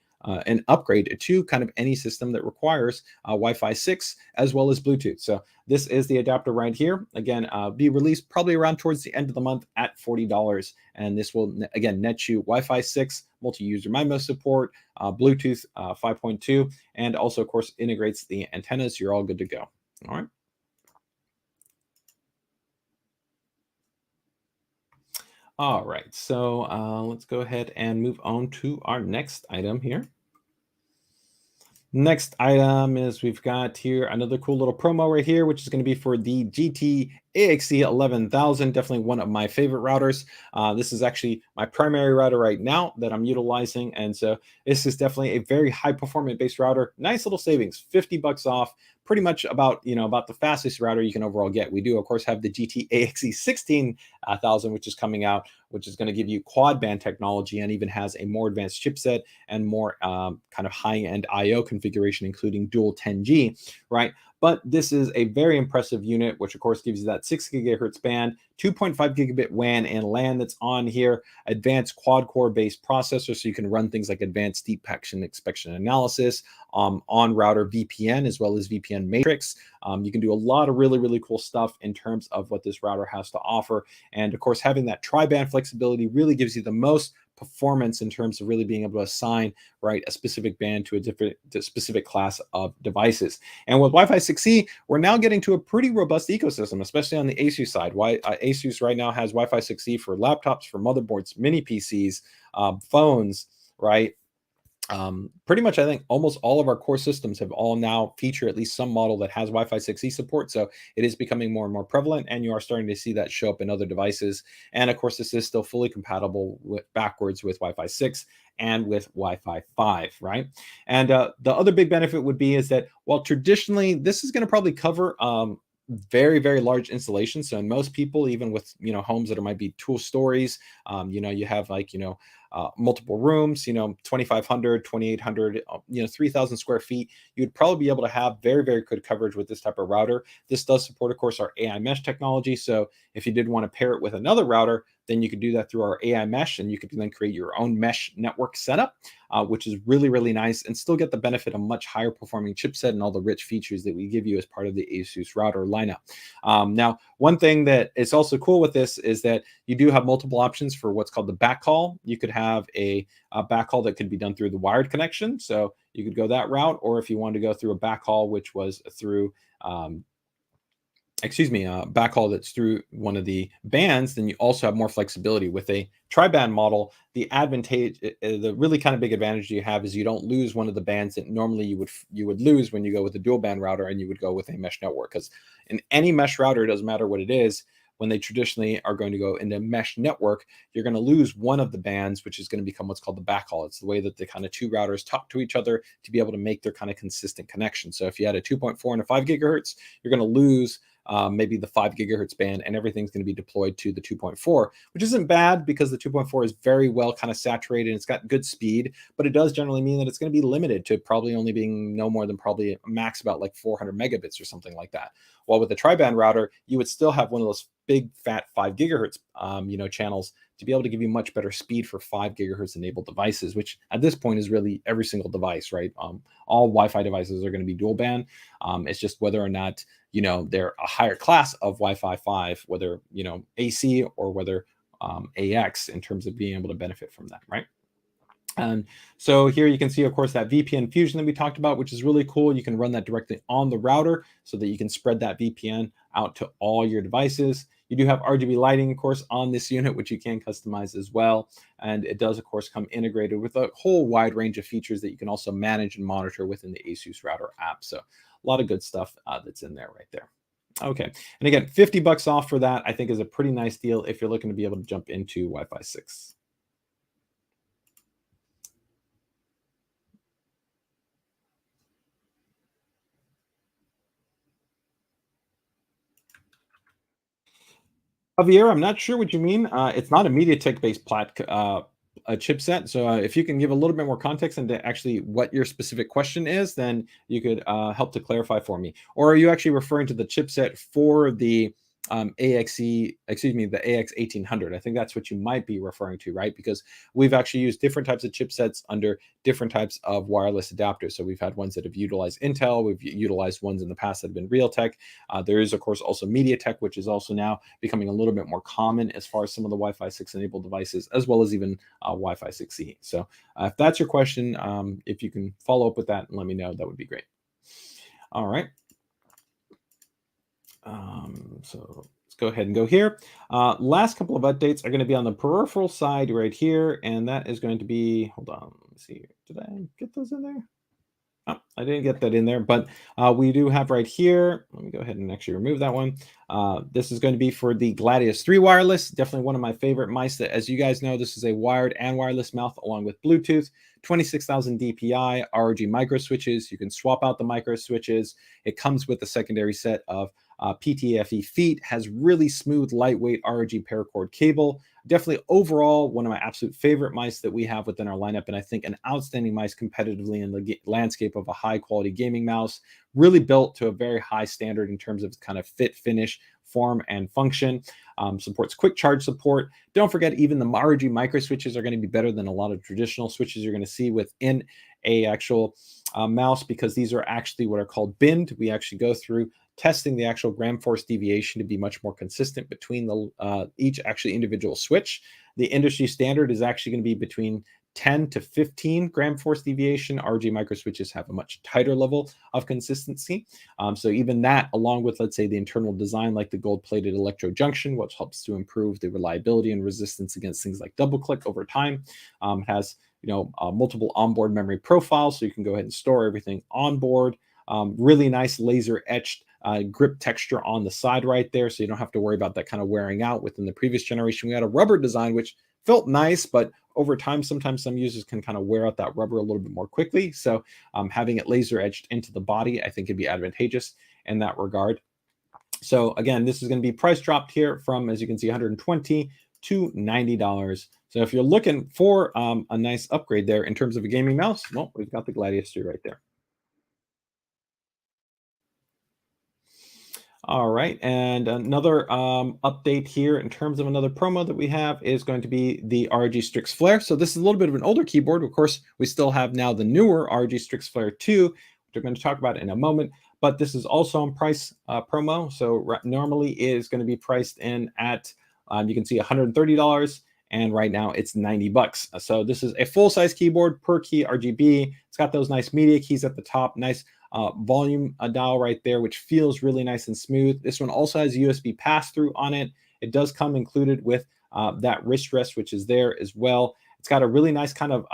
an upgrade to kind of any system that requires Wi-Fi 6 as well as Bluetooth. So this is the adapter right here. Again, be released probably around towards the end of the month at $40. And this will, again, net you Wi-Fi 6, multi-user MIMO support, Bluetooth 5.2, and also, of course, integrates the antennas. You're all good to go. All right. All right, so let's go ahead and move on to our next item here. Next item is we've got here another cool little promo right here, which is going to be for the AXE11000, definitely one of my favorite routers. This is actually my primary router right now that I'm utilizing. And so this is definitely a very high performance based router. Nice little savings, 50 bucks off, pretty much about, about the fastest router you can overall get. We do, of course, have the GT-AXE16000, which is coming out, which is going to give you quad band technology and even has a more advanced chipset and more kind of high-end IO configuration, including dual 10G, right? But this is a very impressive unit, which of course gives you that 6 gigahertz band, 2.5 gigabit WAN and LAN that's on here, advanced quad core based processor, so you can run things like advanced deep packet inspection analysis, on router VPN as well as VPN matrix. You can do a lot of really, really cool stuff in terms of what this router has to offer. And of course, having that tri-band flexibility really gives you the most performance in terms of really being able to assign a specific band to a specific class of devices. And with Wi-Fi 6E, we're now getting to a pretty robust ecosystem, especially on the ASUS side. ASUS right now has Wi-Fi 6E for laptops, for motherboards, mini PCs, phones, right? Pretty much, I think almost all of our core systems have all now feature at least some model that has Wi-Fi 6E support. So it is becoming more and more prevalent, and you are starting to see that show up in other devices. And of course, this is still fully compatible backwards with Wi-Fi 6 and with Wi-Fi 5, right? And the other big benefit would be is that while traditionally this is going to probably cover very, very large installations. So in most people, even with homes that might be 2 stories, you have multiple rooms, 2,500, 2,800, 3,000 square feet, you'd probably be able to have very, very good coverage with this type of router. This does support, of course, our AI mesh technology. So if you did want to pair it with another router, then you could do that through our AI mesh, and you could then create your own mesh network setup, which is really, really nice, and still get the benefit of much higher performing chipset and all the rich features that we give you as part of the ASUS router lineup. Now, one thing that is also cool with this is that you do have multiple options for what's called the backhaul. You could have a backhaul that could be done through the wired connection, so you could go that route, or if you wanted to go through a backhaul, which was through backhaul that's through one of the bands, then you also have more flexibility. With a tri-band model, the really kind of big advantage you have is you don't lose one of the bands that normally you would lose when you go with a dual band router and you would go with a mesh network. Because in any mesh router, it doesn't matter what it is, when they traditionally are going to go into mesh network, you're going to lose one of the bands, which is going to become what's called the backhaul. It's the way that the kind of 2 routers talk to each other to be able to make their kind of consistent connection. So if you had a 2.4 and a 5 gigahertz, you're going to lose maybe the 5 gigahertz band, and everything's going to be deployed to the 2.4, which isn't bad because the 2.4 is very well kind of saturated and it's got good speed, but it does generally mean that it's going to be limited to probably only being no more than probably max about like 400 megabits or something like that. While with the tri-band router, you would still have one of those big fat 5 gigahertz channels to be able to give you much better speed for 5 gigahertz enabled devices, which at this point is really every single device, right? All Wi-Fi devices are going to be dual band. It's just whether or not they're a higher class of Wi-Fi 5, whether AC or whether AX, in terms of being able to benefit from that, right? And so here you can see, of course, that VPN fusion that we talked about, which is really cool. You can run that directly on the router so that you can spread that VPN out to all your devices. You do have RGB lighting, of course, on this unit, which you can customize as well. And it does, of course, come integrated with a whole wide range of features that you can also manage and monitor within the ASUS router app. So a lot of good stuff that's in there right there. Okay. And again, 50 bucks off for that, I think, is a pretty nice deal if you're looking to be able to jump into Wi-Fi 6. Javier, I'm not sure what you mean. It's not a MediaTek-based a chipset. So if you can give a little bit more context into actually what your specific question is, then you could help to clarify for me. Or are you actually referring to the chipset for the the AX1800? I think that's what you might be referring to, right? Because we've actually used different types of chipsets under different types of wireless adapters. So we've had ones that have utilized Intel, we've utilized ones in the past that have been Realtek. There is, of course, also MediaTek, which is also now becoming a little bit more common as far as some of the Wi-Fi 6 enabled devices, as well as even Wi-Fi 6E. So if that's your question, if you can follow up with that and let me know, that would be great. All right. So let's go ahead and go here. Last couple of updates are going to be on the peripheral side right here, and that is going to be, hold on, let me see here. Did I get those in there? Oh, I didn't get that in there, but we do have right here. Let me go ahead and actually remove that one. This is going to be for the Gladius 3 wireless. Definitely one of my favorite mice. That, as you guys know, this is a wired and wireless mount along with Bluetooth, 26,000 DPI, ROG micro switches. You can swap out the micro switches. It comes with a secondary set of PTFE feet. Has really smooth, lightweight ROG paracord cable. Definitely overall one of my absolute favorite mice that we have within our lineup, and I think an outstanding mice competitively in the landscape of a high quality gaming mouse, really built to a very high standard in terms of kind of fit, finish, form, and function. Supports quick charge support. Don't forget, even the ROG micro switches are going to be better than a lot of traditional switches you're going to see within a actual mouse, because these are actually what are called binned. We actually go through testing the actual gram force deviation to be much more consistent between the each actually individual switch. The industry standard is actually going to be between 10 to 15 gram force deviation. RG micro switches have a much tighter level of consistency. So even that, along with, let's say, the internal design, like the gold-plated electrode junction, which helps to improve the reliability and resistance against things like double click over time, has multiple onboard memory profiles, so you can go ahead and store everything on board. Really nice laser etched grip texture on the side right there, so you don't have to worry about that kind of wearing out. Within the previous generation, we had a rubber design, which felt nice, but over time, sometimes some users can kind of wear out that rubber a little bit more quickly. So having it laser etched into the body, I think, could be advantageous in that regard. So again, this is going to be price dropped here from, as you can see, $120 to $90. So if you're looking for a nice upgrade there in terms of a gaming mouse, well, we've got the Gladius 3 right there. All right, and another update here in terms of another promo that we have is going to be the ROG Strix Flare. So this is a little bit of an older keyboard. Of course, we still have now the newer ROG Strix Flare 2, which we're going to talk about in a moment. But this is also on price promo. So normally it is going to be priced in at, you can see $130. And right now it's 90 bucks. So this is a full-size keyboard, per key RGB. It's got those nice media keys at the top, nice volume dial right there, which feels really nice and smooth. This one also has USB pass-through on it. It does come included with that wrist rest, which is there as well. It's got a really nice kind of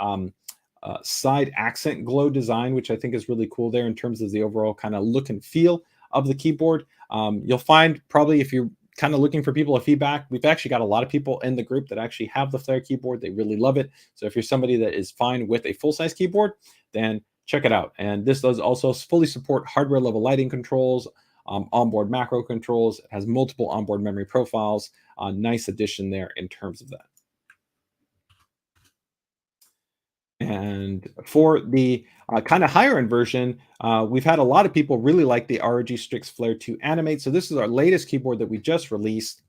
side accent glow design, which I think is really cool there in terms of the overall kind of look and feel of the keyboard. You'll find probably, if you're kind of looking for people of feedback, we've actually got a lot of people in the group that actually have the Flare keyboard. They really love it. So if you're somebody that is fine with a full-size keyboard, then check it out. And this does also fully support hardware level lighting controls, onboard macro controls. It has multiple onboard memory profiles. Nice addition there in terms of that. And for the kind of higher end version, we've had a lot of people really like the ROG Strix Flare 2 Animate. So this is our latest keyboard that we just released.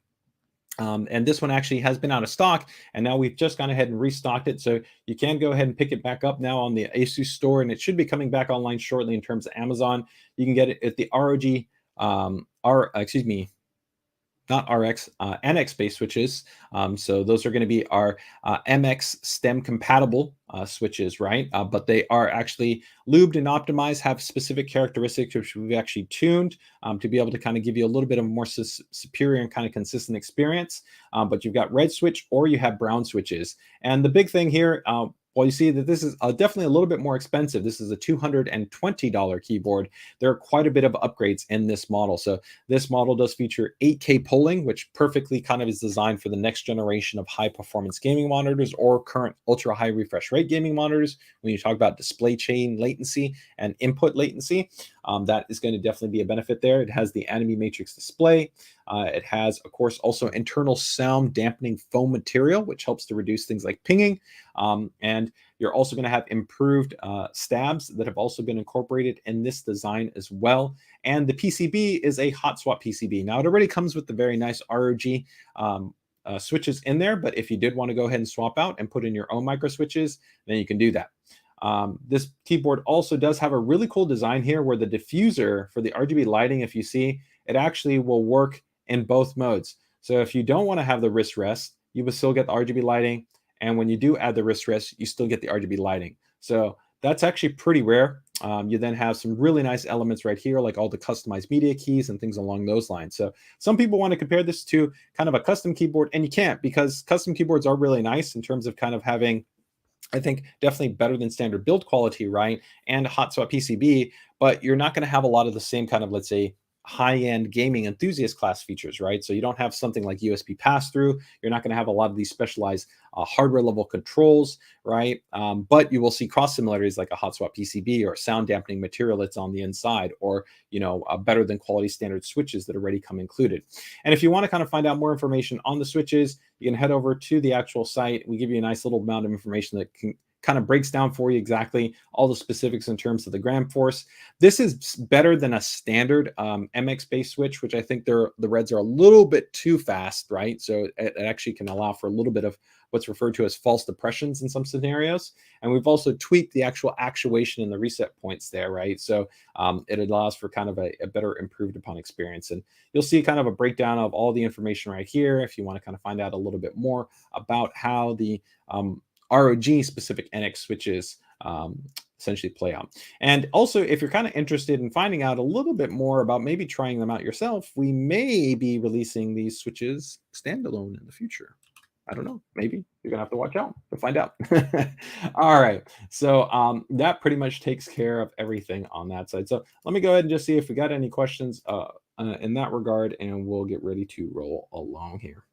And this one actually has been out of stock, and now we've just gone ahead and restocked it. So you can go ahead and pick it back up now on the ASUS store, and it should be coming back online shortly in terms of Amazon. You can get it at the ROG, not RX, NX based switches. So those are going to be our MX stem compatible switches, right? But they are actually lubed and optimized, have specific characteristics which we've actually tuned to be able to kind of give you a little bit of a more superior and kind of consistent experience. But you've got red switch or you have brown switches. And the big thing here, well, you see that this is definitely a little bit more expensive. This is a $220 keyboard. There are quite a bit of upgrades in this model. So this model does feature 8K polling, which perfectly kind of is designed for the next generation of high performance gaming monitors or current ultra high refresh rate gaming monitors. When you talk about display chain latency and input latency, that is going to definitely be a benefit there. It has the Anime Matrix display. It has, of course, also internal sound dampening foam material, which helps to reduce things like pinging. And you're also going to have improved stabs that have also been incorporated in this design as well. And the PCB is a hot swap PCB. Now, it already comes with the very nice ROG switches in there, but if you did want to go ahead and swap out and put in your own micro switches, then you can do that. This keyboard also does have a really cool design here where the diffuser for the RGB lighting, if you see, it actually will work in both modes. So if you don't want to have the wrist rest, you will still get the RGB lighting. And when you do add the wrist rest, you still get the RGB lighting. So that's actually pretty rare. You then have some really nice elements right here, like all the customized media keys and things along those lines. So some people want to compare this to kind of a custom keyboard, and you can't, because custom keyboards are really nice in terms of kind of having I think definitely better than standard build quality, right? And hot swap PCB, but you're not going to have a lot of the same kind of, let's say, high-end gaming enthusiast class features, right? So you don't have something like USB pass-through. You're not going to have a lot of these specialized hardware level controls, right? But you will see cross similarities like a hot swap PCB or sound dampening material that's on the inside, or better than quality standard switches that already come included. And if you want to kind of find out more information on the switches, you can head over to the actual site. We give you a nice little amount of information that kind of breaks down for you exactly all the specifics in terms of the gram force. This is better than a standard MX-based switch, which I think the reds are a little bit too fast, right? So it actually can allow for a little bit of what's referred to as false depressions in some scenarios. And we've also tweaked the actual actuation and the reset points there, right? So it allows for kind of a better improved upon experience. And you'll see kind of a breakdown of all the information right here if you want to kind of find out a little bit more about how the ROG specific NX switches essentially play out. And also, if you're kind of interested in finding out a little bit more about maybe trying them out yourself, we may be releasing these switches standalone in the future. I don't know. Maybe you're gonna have to watch out to find out. All right. So that pretty much takes care of everything on that side. So let me go ahead and just see if we got any questions in that regard, and we'll get ready to roll along here.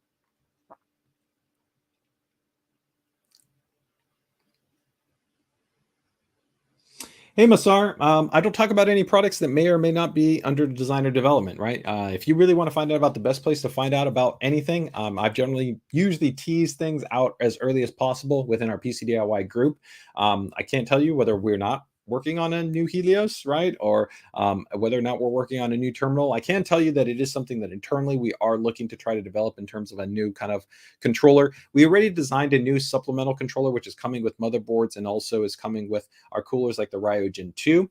Hey, Masar, I don't talk about any products that may or may not be under designer development, right? If you really want to find out about the best place to find out about anything, I've generally usually tease things out as early as possible within our PCDIY group. I can't tell you whether we're not working on a new Helios, right? Or whether or not we're working on a new terminal. I can tell you that it is something that internally we are looking to try to develop in terms of a new kind of controller. We already designed a new supplemental controller, which is coming with motherboards and also is coming with our coolers like the ROG Gen 2.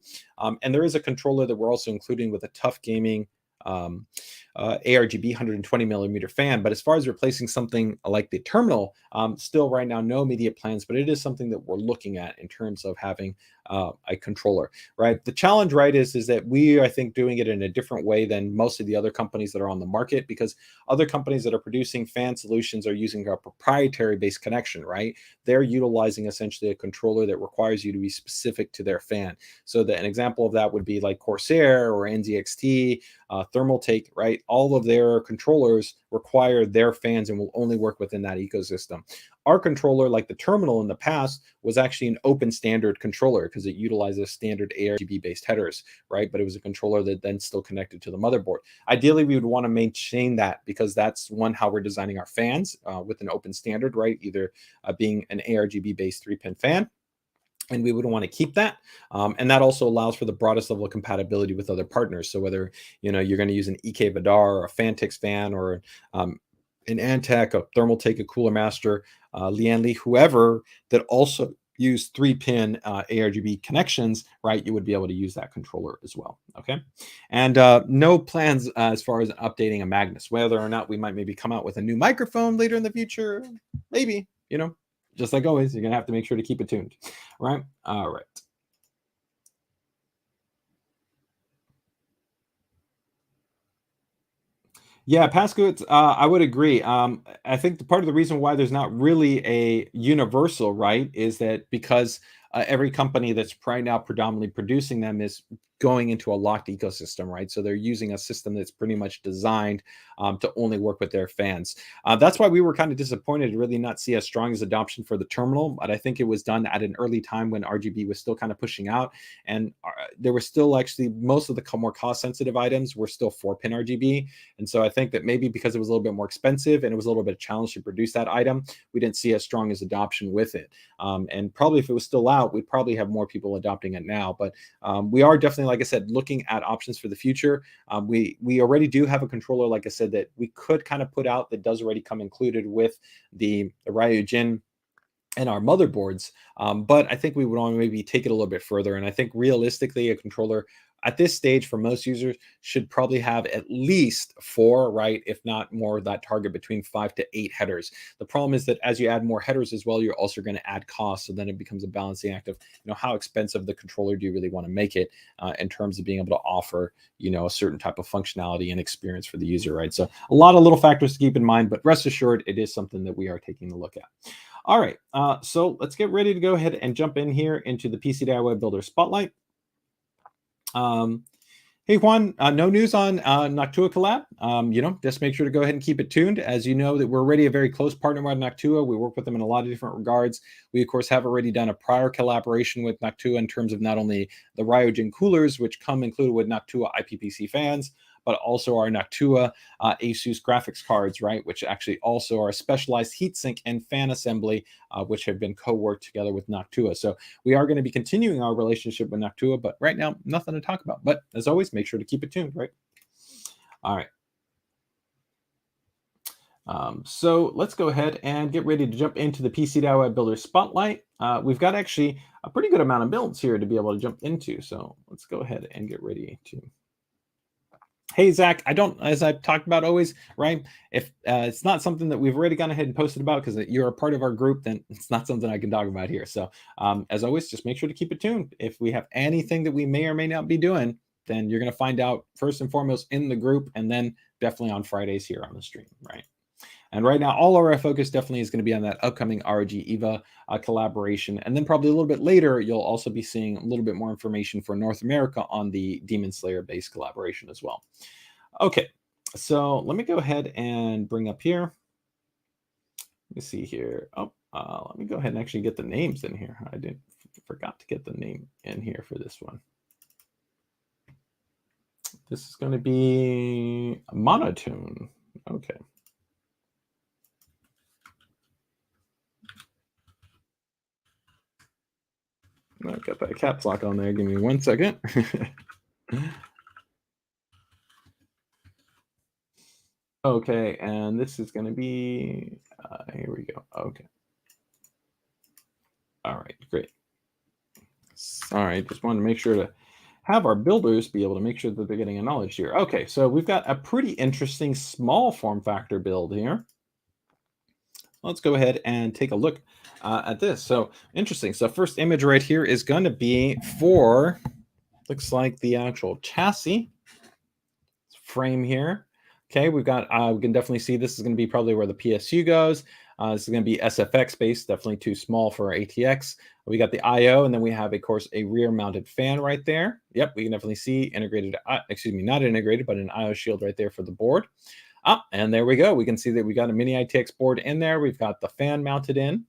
And there is a controller that we're also including with a tough gaming ARGB 120 millimeter fan. But as far as replacing something like the terminal, still right now, no immediate plans, but it is something that we're looking at in terms of having a controller, right? The challenge, right, is that we, I think, doing it in a different way than most of the other companies that are on the market, because other companies that are producing fan solutions are using a proprietary based connection, right? They're utilizing essentially a controller that requires you to be specific to their fan. So that an example of that would be like Corsair or NZXT, Thermaltake, right? All of their controllers require their fans and will only work within that ecosystem. Our controller, like the terminal in the past, was actually an open standard controller because it utilizes standard ARGB based headers, right? But it was a controller that then still connected to the motherboard. Ideally, we would want to maintain that because that's one, how we're designing our fans with an open standard, right? Either being an ARGB based 3-pin fan, and we would want to keep that. And that also allows for the broadest level of compatibility with other partners. So whether you're going to use an EK Vidar or a Fantix fan or an Antec, a Thermaltake, a Cooler Master, Lianli, whoever that also use 3-pin ARGB connections, right? You would be able to use that controller as well. Okay. And no plans as far as updating a Magnus. Whether or not we might maybe come out with a new microphone later in the future, maybe, just like always, you're going to have to make sure to keep it tuned, right? All right. Yeah, passcodes, I would agree. I think part of the reason why there's not really a universal, right, is that because every company that's right now predominantly producing them is going into a locked ecosystem, right? So they're using a system that's pretty much designed to only work with their fans. That's why we were kind of disappointed to really not see as strong as adoption for the terminal. But I think it was done at an early time when RGB was still kind of pushing out. And there were still actually most of the more cost sensitive items were still 4-pin RGB. And so I think that maybe because it was a little bit more expensive and it was a little bit of a challenge to produce that item, we didn't see as strong as adoption with it. And probably if it was still out, we'd probably have more people adopting it now. But we are definitely, like I said, looking at options for the future. We already do have a controller, like I said, that we could kind of put out that does already come included with the ROG Gen and our motherboards. But I think we would want to maybe take it a little bit further. And I think realistically, a controller at this stage for most users should probably have at least 4, right? If not more, that target between 5 to 8 headers. The problem is that as you add more headers as well, you're also going to add costs. So then it becomes a balancing act of, how expensive the controller do you really want to make it in terms of being able to offer, a certain type of functionality and experience for the user, right? So a lot of little factors to keep in mind, but rest assured, it is something that we are taking a look at. All right, so let's get ready to go ahead and jump in here into the PC DIY Builder Spotlight. Um, Hey Juan, no news on Noctua collab. Just make sure to go ahead and keep it tuned. As you know, that we're already a very close partner with Noctua. We work with them in a lot of different regards. We, of course, have already done a prior collaboration with Noctua in terms of not only the Ryogen coolers, which come included with Noctua IPPC fans, but also our Noctua ASUS graphics cards, right? Which actually also are a specialized heatsink and fan assembly, which have been co-worked together with Noctua. So we are going to be continuing our relationship with Noctua, but right now, nothing to talk about. But as always, make sure to keep it tuned, right? All right. So let's go ahead and get ready to jump into the PC DIY Builder Spotlight. We've got actually a pretty good amount of builds here to be able to jump into. So let's go ahead and get ready to. Hey, Zach, as I've talked about always, right? If it's not something that we've already gone ahead and posted about because you're a part of our group, then it's not something I can talk about here. So as always, just make sure to keep it tuned. If we have anything that we may or may not be doing, then you're going to find out first and foremost in the group, and then definitely on Fridays here on the stream, right? And right now, all of our focus definitely is going to be on that upcoming ROG EVA collaboration. And then probably a little bit later, you'll also be seeing a little bit more information for North America on the Demon Slayer based collaboration as well. Okay, so let me go ahead and bring up here. Let me see here. Oh, let me go ahead and actually get the names in here. I forgot to get the name in here for this one. This is going to be Monotone. Okay. I've got that caps lock on there. Give me 1 second. Okay, and this is going to be, here we go. Okay. All right, great. All right, just wanted to make sure to have our builders be able to make sure that they're getting acknowledged here. Okay, so we've got a pretty interesting small form factor build here. Let's go ahead and take a look at this. So interesting. So first image right here is going to be for, looks like the actual chassis frame here. Okay, we've got, we can definitely see this is going to be probably where the PSU goes. This is going to be SFX based, definitely too small for ATX. We got the IO, and then we have, of course, a rear mounted fan right there. Yep, we can definitely see integrated, excuse me, not integrated, but an IO shield right there for the board. And there we go. We can see that we got a mini ITX board in there. We've got the fan mounted in.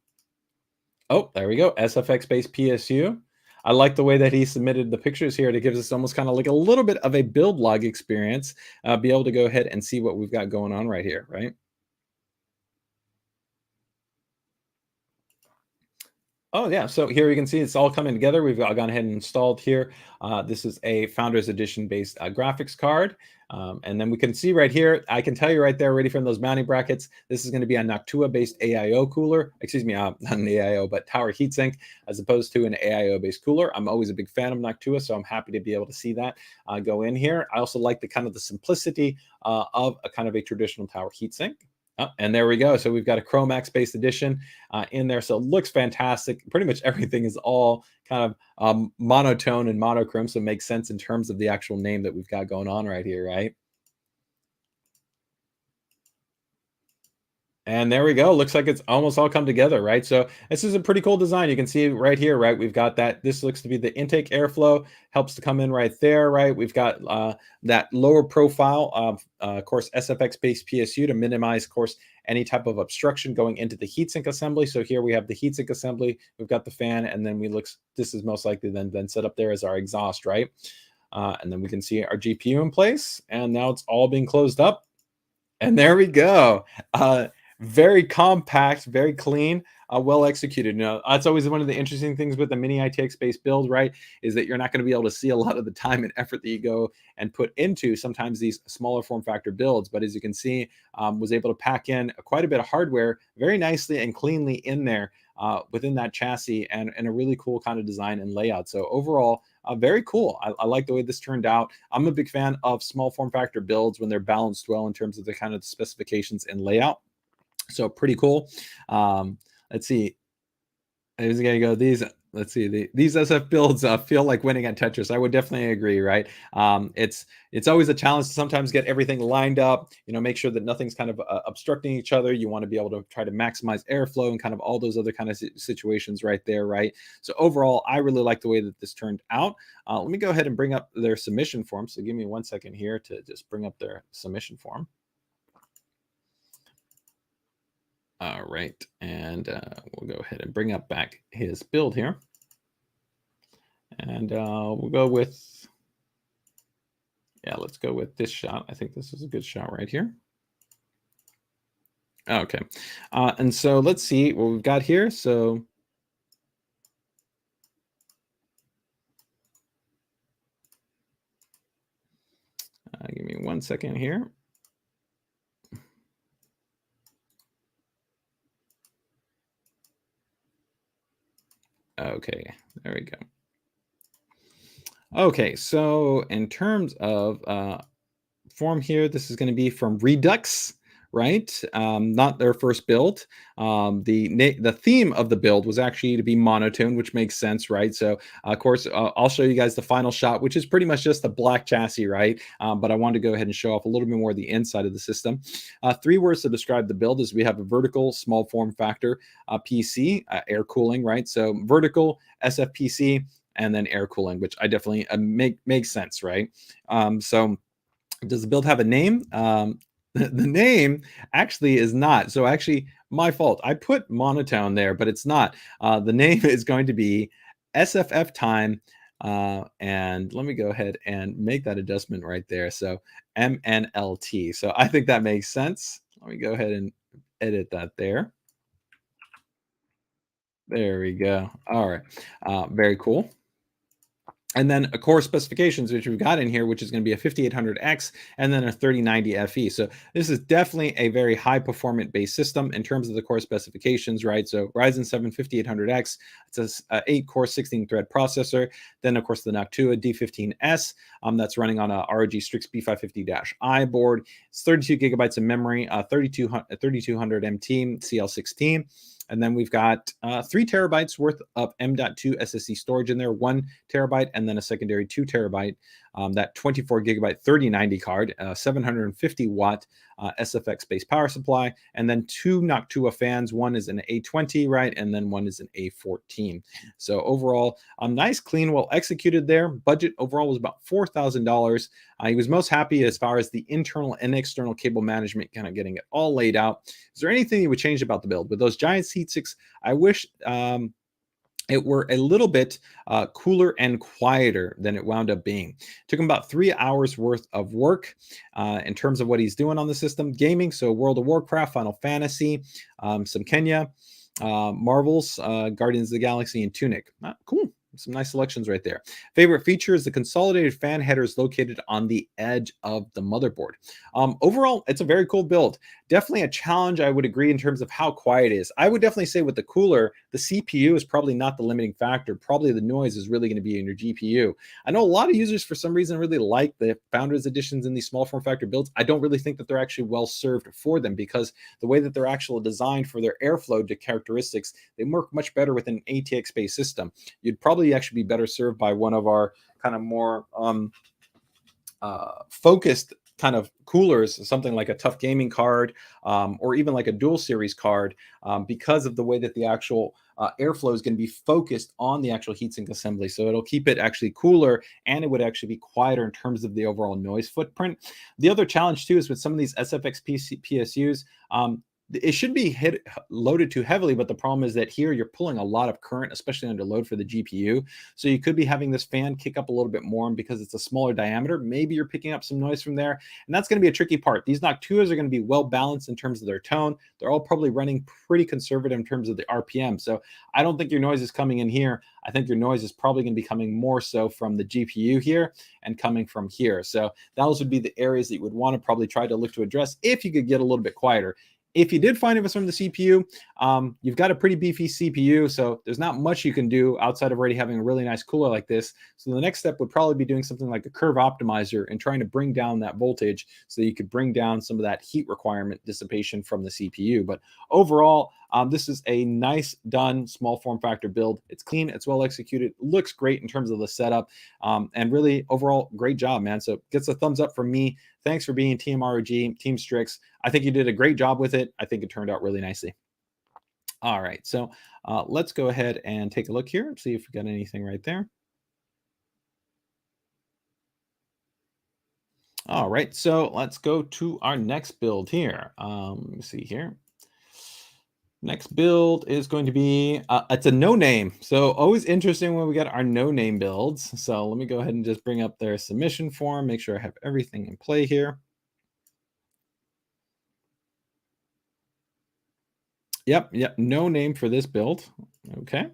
Oh, there we go. SFX based PSU. I like the way that he submitted the pictures here. It gives us almost kind of like a little bit of a build log experience. Be able to go ahead and see what we've got going on right here, right? Oh, yeah. So here you can see it's all coming together. We've gone ahead and installed here. This is a Founders Edition based graphics card. And then we can see right here, I can tell you right there, already from those mounting brackets, this is going to be a Noctua based AIO cooler. Excuse me, not an AIO, but tower heatsink, as opposed to an AIO based cooler. I'm always a big fan of Noctua, so I'm happy to be able to see that go in here. I also like the kind of the simplicity of a kind of a traditional tower heatsink. Oh, and there we go. So we've got a Chromax based edition in there. So it looks fantastic. Pretty much everything is all kind of monotone and monochrome. So it makes sense in terms of the actual name that we've got going on right here, right? And there we go. Looks like it's almost all come together, right? So this is a pretty cool design. You can see right here, right? We've got that. This looks to be the intake airflow, helps to come in right there, right? We've got that lower profile of course, SFX-based PSU to minimize, of course, any type of obstruction going into the heatsink assembly. So here we have the heatsink assembly. We've got the fan, and then this is most likely then set up there as our exhaust, right? And then we can see our GPU in place, and now it's all being closed up. And there we go. Very compact, very clean, well executed. Now, that's always one of the interesting things with the mini ITX based build, right? Is that you're not going to be able to see a lot of the time and effort that you go and put into sometimes these smaller form factor builds. But as you can see, was able to pack in quite a bit of hardware very nicely and cleanly in there within that chassis, and a really cool kind of design and layout. So overall, very cool. I like the way this turned out. I'm a big fan of small form factor builds when they're balanced well in terms of the kind of specifications and layout. So pretty cool. Let's see. There's going to go these. Let's see. These SF builds feel like winning at Tetris. I would definitely agree, right? It's always a challenge to sometimes get everything lined up. Make sure that nothing's kind of obstructing each other. You want to be able to try to maximize airflow and kind of all those other kind of situations right there, right? So overall, I really like the way that this turned out. Let me go ahead and bring up their submission form. So give me 1 second here to just bring up their submission form. All right, and we'll go ahead and bring up back his build here. And we'll go with, let's go with this shot. I think this is a good shot right here. Okay, and so let's see what we've got here. So give me 1 second here. Okay, there we go. Okay, so in terms of form here, this is going to be from Redux, right? Not their first build. The theme of the build was actually to be monotone, which makes sense, right? So of course, I'll show you guys the final shot, which is pretty much just a black chassis, right? But I wanted to go ahead and show off a little bit more of the inside of the system. 3 words to describe the build is we have a vertical small form factor PC, air cooling, right? So vertical SFPC, and then air cooling, which I definitely makes sense, right? So does the build have a name? The name actually is not. So actually, my fault. I put monotone there, but it's not. The name is going to be SFF time. And let me go ahead and make that adjustment right there. So MNLT. So I think that makes sense. Let me go ahead and edit that there. There we go. All right. Very cool. And then core specifications, which we've got in here, which is going to be a 5800X and then a 3090 FE. So this is definitely a very high performance based system in terms of the core specifications, right? So Ryzen 7 5800X, it's a 8-core 16-thread processor. Then, of course, the Noctua D15S that's running on a ROG Strix B550-I board. It's 32 gigabytes of memory, 3200 MT CL16. And then we've got 3 terabytes worth of M.2 SSD storage in there, 1 terabyte, and then a secondary 2 terabyte, that 24 gigabyte 3090 card, 750 watt SFX-based power supply, and then 2 Noctua fans. One is an A20, right? And then one is an A14. So overall, nice, clean, well executed there. Budget overall was about $4,000. He was most happy as far as the internal and external cable management, kind of getting it all laid out. Is there anything you would change about the build? With those giant heat sinks, I wish it were a little bit cooler and quieter than it wound up being. Took him about 3 hours worth of work in terms of what he's doing on the system. Gaming, so World of Warcraft, Final Fantasy, some Kenya, Marvels, Guardians of the Galaxy, and Tunic. Cool. Some nice selections right there. Favorite feature is the consolidated fan headers located on the edge of the motherboard. Overall, it's a very cool build. Definitely a challenge, I would agree, in terms of how quiet it is. I would definitely say with the cooler, the CPU is probably not the limiting factor. Probably the noise is really going to be in your GPU. I know a lot of users, for some reason, really like the Founders Editions in these small form factor builds. I don't really think that they're actually well served for them, because the way that they're actually designed for their airflow to characteristics, they work much better with an ATX-based system. You'd probably actually be better served by one of our kind of more focused kind of coolers, something like a Tough Gaming card, or even like a dual series card, because of the way that the actual airflow is going to be focused on the actual heatsink assembly. So it'll keep it actually cooler, and it would actually be quieter in terms of the overall noise footprint. The other challenge too is with some of these SFX PSUs, it should be loaded too heavily, but the problem is that here you're pulling a lot of current, especially under load for the GPU. So you could be having this fan kick up a little bit more, and because it's a smaller diameter, maybe you're picking up some noise from there. And that's going to be a tricky part. These Noctuas are going to be well balanced in terms of their tone. They're all probably running pretty conservative in terms of the RPM. So I don't think your noise is coming in here. I think your noise is probably going to be coming more so from the GPU here and coming from here. So those would be the areas that you would want to probably try to look to address if you could get a little bit quieter. If you did find it was from the CPU, you've got a pretty beefy CPU, so there's not much you can do outside of already having a really nice cooler like this. So the next step would probably be doing something like a curve optimizer and trying to bring down that voltage so you could bring down some of that heat requirement dissipation from the CPU. But overall, This is a nice done small form factor build. It's clean, it's well executed, looks great in terms of the setup, and really overall great job, man. So gets a thumbs up from me. Thanks for being Team ROG, Team Strix. I think you did a great job with it. I think it turned out really nicely. All right, so let's go ahead and take a look here and see if we got anything right there. All right, so let's go to our next build here. Let me see here. Next build is going to be, it's a no-name. So always interesting when we get our no-name builds. So let me go ahead and just bring up their submission form, make sure I have everything in play here. Yep, no name for this build. Okay.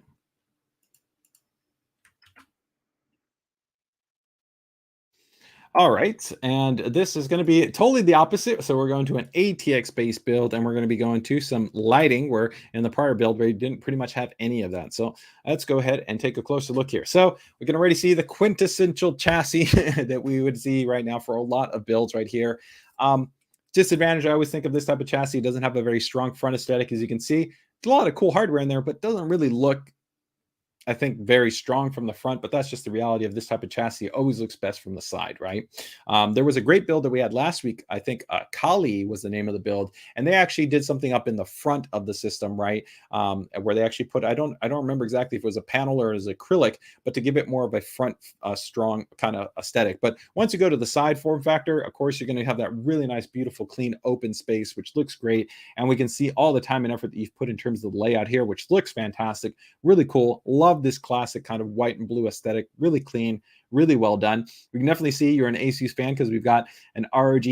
All right, and this is going to be totally the opposite. So we're going to an ATX-based build, and we're going to be going to some lighting, where in the prior build we didn't pretty much have any of that. So let's go ahead and take a closer look here. So we can already see the quintessential chassis that we would see right now for a lot of builds right here. Disadvantage, I always think of this type of chassis, it doesn't have a very strong front aesthetic, as you can see. There's a lot of cool hardware in there, but doesn't really look, I think, very strong from the front, but that's just the reality of this type of chassis. It always looks best from the side, right? There was a great build that we had last week. I think Kali was the name of the build, and they actually did something up in the front of the system, right? Where they actually put, I don't remember exactly if it was a panel or as acrylic, but to give it more of a front strong kind of aesthetic. But once you go to the side form factor, of course, you're going to have that really nice, beautiful, clean, open space, which looks great. And we can see all the time and effort that you've put in terms of the layout here, which looks fantastic, really cool. Love this classic kind of white and blue aesthetic, really clean, really well done. We can definitely see you're an ASUS fan because we've got an ROG.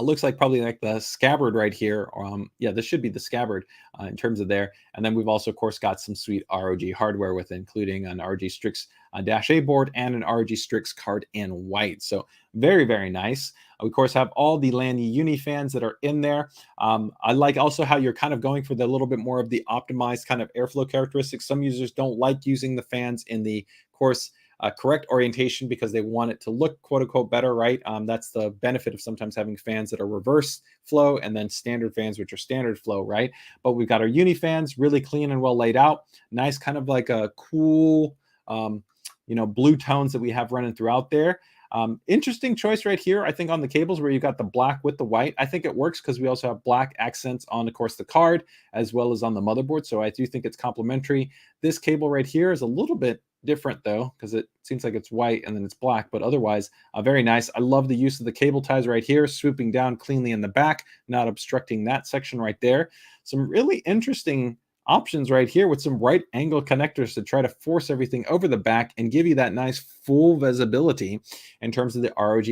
Looks like probably like the scabbard right here. Yeah, this should be the scabbard in terms of there. And then we've also, of course, got some sweet ROG hardware with, including an ROG Strix -A board and an ROG Strix card in white. So very, very nice. We, of course, have all the LAN Uni fans that are in there. I like also how you're kind of going for the little bit more of the optimized kind of airflow characteristics. Some users don't like using the fans in the, of course, correct orientation because they want it to look quote unquote better, right? That's the benefit of sometimes having fans that are reverse flow and then standard fans, which are standard flow, right? But we've got our uni fans really clean and well laid out. Nice kind of like a cool, blue tones that we have running throughout there. Interesting choice right here, I think, on the cables where you've got the black with the white. I think it works because we also have black accents on, of course, the card as well as on the motherboard. So I do think it's complementary. This cable right here is a little bit different though, because it seems like it's white and then it's black, but otherwise very nice. I love the use of the cable ties right here, swooping down cleanly in the back, not obstructing that section right there. Some really interesting options right here with some right angle connectors to try to force everything over the back and give you that nice full visibility in terms of the ROG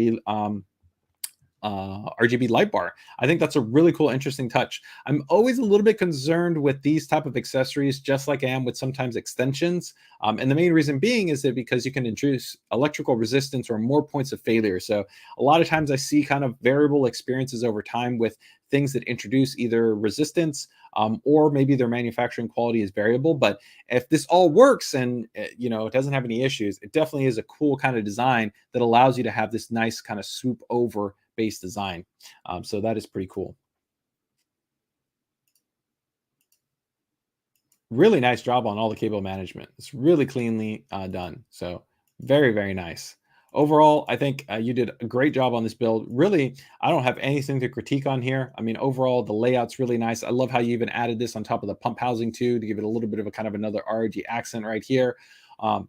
RGB light bar. I think that's a really cool, interesting touch. I'm always a little bit concerned with these type of accessories, just like I am with sometimes extensions. And the main reason being is that because you can introduce electrical resistance or more points of failure. So a lot of times I see kind of variable experiences over time with things that introduce either resistance or maybe their manufacturing quality is variable. But if this all works and it doesn't have any issues, it definitely is a cool kind of design that allows you to have this nice kind of swoop over base design. So that is pretty cool. Really nice job on all the cable management. It's really cleanly done. So very, very nice. Overall, I think you did a great job on this build. Really, I don't have anything to critique on here. I mean, overall, the layout's really nice. I love how you even added this on top of the pump housing too, to give it a little bit of a kind of another ROG accent right here.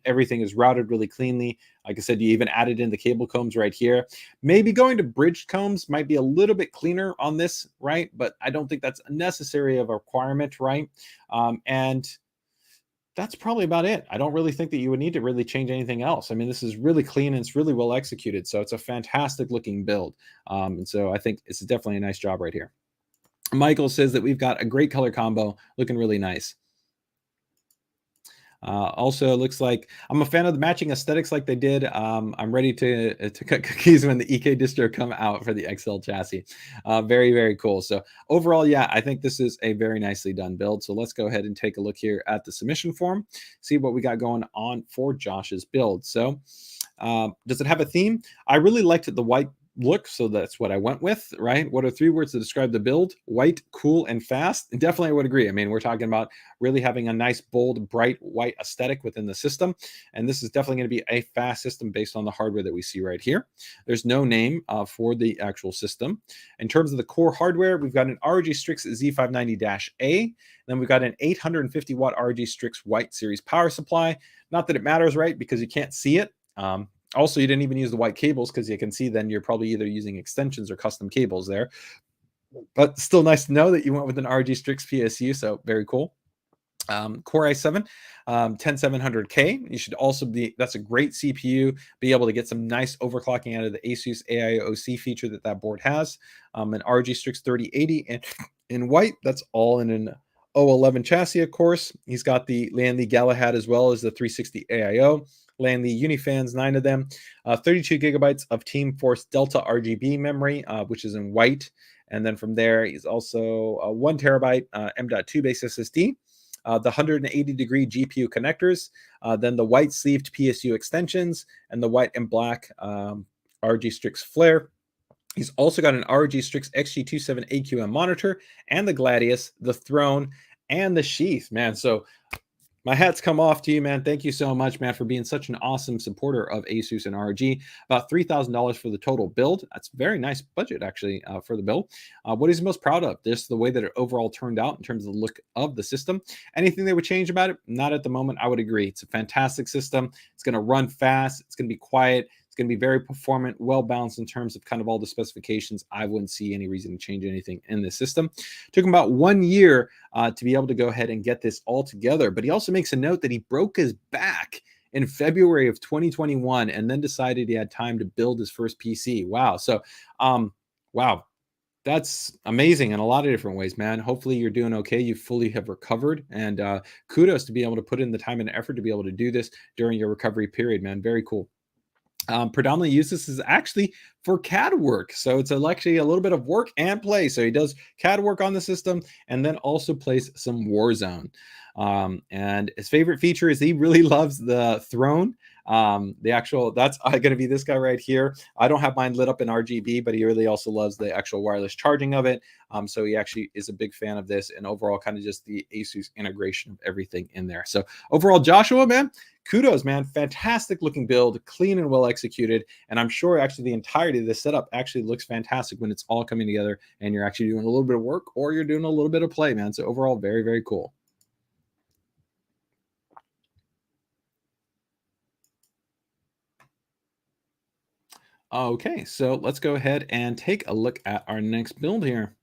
Everything is routed really cleanly. Like I said, you even added in the cable combs right here. Maybe going to bridged combs might be a little bit cleaner on this, right? But I don't think that's necessary of a requirement, right? And that's probably about it. I don't really think that you would need to really change anything else. I mean, this is really clean and it's really well executed. So it's a fantastic looking build. And so I think it's definitely a nice job right here. Michael says that we've got a great color combo looking really nice. Also, it looks like I'm a fan of the matching aesthetics like they did. I'm ready to cut cookies when the EK distro come out for the XL chassis. Very, very cool. So overall, yeah, I think this is a very nicely done build. So let's go ahead and take a look here at the submission form, see what we got going on for Josh's build. So does it have a theme? I really liked the white look, so that's what I went with, right? What are 3 words to describe the build? White, cool, and fast. And definitely I would agree. I mean, we're talking about really having a nice, bold, bright white aesthetic within the system. And this is definitely going to be a fast system based on the hardware that we see right here. There's no name for the actual system. In terms of the core hardware, we've got an ROG Strix Z590-A. Then we've got an 850 watt ROG Strix White Series power supply. Not that it matters, right? Because you can't see it. Also, you didn't even use the white cables because you can see then you're probably either using extensions or custom cables there. But still nice to know that you went with an ROG Strix PSU, so very cool. Core i7 10700K. You should also be, that's a great CPU, be able to get some nice overclocking out of the ASUS AIO feature that board has. An ROG Strix 3080 and in white, that's all in an 011 chassis, of course. He's got the Lanley Galahad as well as the 360 AIO. Lanley Unifans, 9 of them. 32 gigabytes of Team Force Delta RGB memory, which is in white. And then from there, he's also a 1 terabyte M.2 base SSD. The 180-degree GPU connectors, then the white sleeved PSU extensions, and the white and black ROG Strix Flare. He's also got an ROG Strix XG27 AQM monitor, and the Gladius, the Throne, and the Sheath, man. So my hats come off to you, man. Thank you so much, man, for being such an awesome supporter of ASUS and ROG. About $3,000 for the total build. That's a very nice budget, actually, for the build. What is he most proud of? Just the way that it overall turned out in terms of the look of the system. Anything they would change about it? Not at the moment. I would agree. It's a fantastic system. It's going to run fast. It's going to be quiet. Going to be very performant, well balanced in terms of kind of all the specifications. I wouldn't see any reason to change anything in this system. Took him about 1 year to be able to go ahead and get this all together. But he also makes a note that he broke his back in February of 2021 and then decided he had time to build his first PC. Wow. So, wow. That's amazing in a lot of different ways, man. Hopefully you're doing okay. You fully have recovered, and kudos to be able to put in the time and effort to be able to do this during your recovery period, man. Very cool. Predominantly use this is actually for CAD work. So it's actually a little bit of work and play. So he does CAD work on the system and then also plays some Warzone. And his favorite feature is he really loves the Throne. That's going to be this guy right here. I don't have mine lit up in RGB, but he really also loves the actual wireless charging of it. So he actually is a big fan of this, and overall kind of just the ASUS integration of everything in there. So overall, Joshua, man, kudos, man. Fantastic looking build, clean and well executed. And I'm sure actually the entirety of this setup actually looks fantastic when it's all coming together and you're actually doing a little bit of work or you're doing a little bit of play, man. So overall, very, very cool. Okay, so let's go ahead and take a look at our next build here.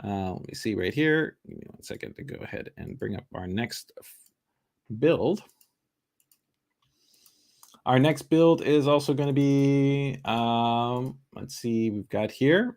Let me see right here. Give me 1 second to go ahead and bring up our next build. Our next build is also going to be, let's see, we've got here.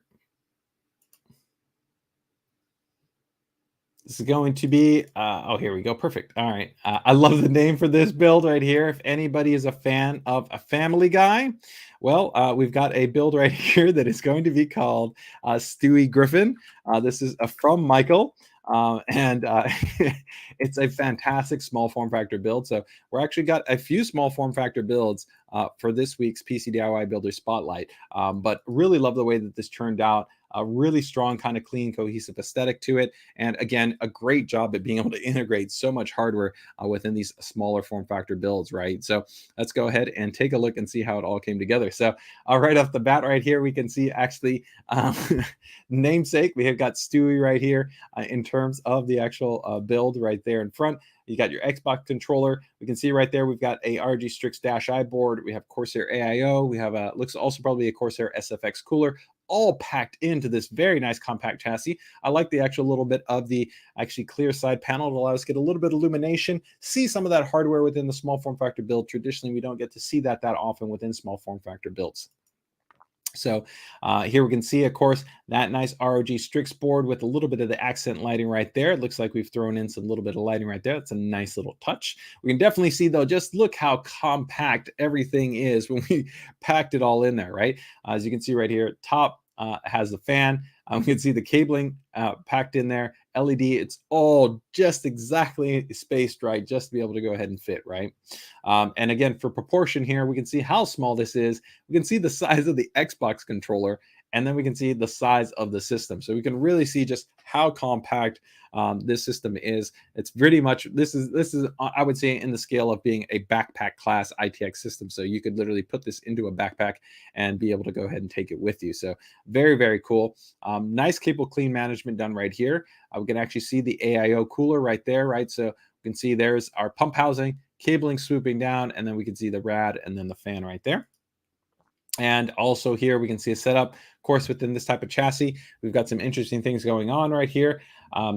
This is going to be, oh, here we go. Perfect. All right. I love the name for this build right here. If anybody is a fan of a Family Guy, well, we've got a build right here that is going to be called Stewie Griffin. This is from Michael. And it's a fantastic small form factor build. So we're actually got a few small form factor builds for this week's PCDIY Builder Spotlight. But really love the way that this turned out. A really strong, kind of clean, cohesive aesthetic to it. And again, a great job at being able to integrate so much hardware within these smaller form factor builds, right? So let's go ahead and take a look and see how it all came together. So right off the bat right here, we can see actually namesake. We have got Stewie right here in terms of the actual build right there in front. You got your Xbox controller. We can see right there we've got a RG Strix Dash-I board. We have Corsair AIO. We have a looks also probably a Corsair SFX cooler, all packed into this very nice compact chassis. I like the actual little bit of the actually clear side panel to allow us to get a little bit of illumination, see some of that hardware within the small form factor build. Traditionally, we don't get to see that often within small form factor builds. So here we can see, of course, that nice ROG Strix board with a little bit of the accent lighting right there. It looks like we've thrown in some little bit of lighting right there. It's a nice little touch. We can definitely see, though, just look how compact everything is when we packed it all in there, right? As you can see right here, top has the fan. We can see the cabling packed in there, LED. It's all just exactly spaced right, just to be able to go ahead and fit, right? And again, for proportion here, we can see how small this is. We can see the size of the Xbox controller, and then we can see the size of the system. So we can really see just how compact this system is. It's pretty much, this is I would say, in the scale of being a backpack class ITX system. So you could literally put this into a backpack and be able to go ahead and take it with you. So very, very cool. Nice cable clean management done right here. We can actually see the AIO cooler right there, right? So we can see there's our pump housing, cabling swooping down, and then we can see the rad and then the fan right there. And also here we can see a setup. Of course, within this type of chassis, we've got some interesting things going on right here.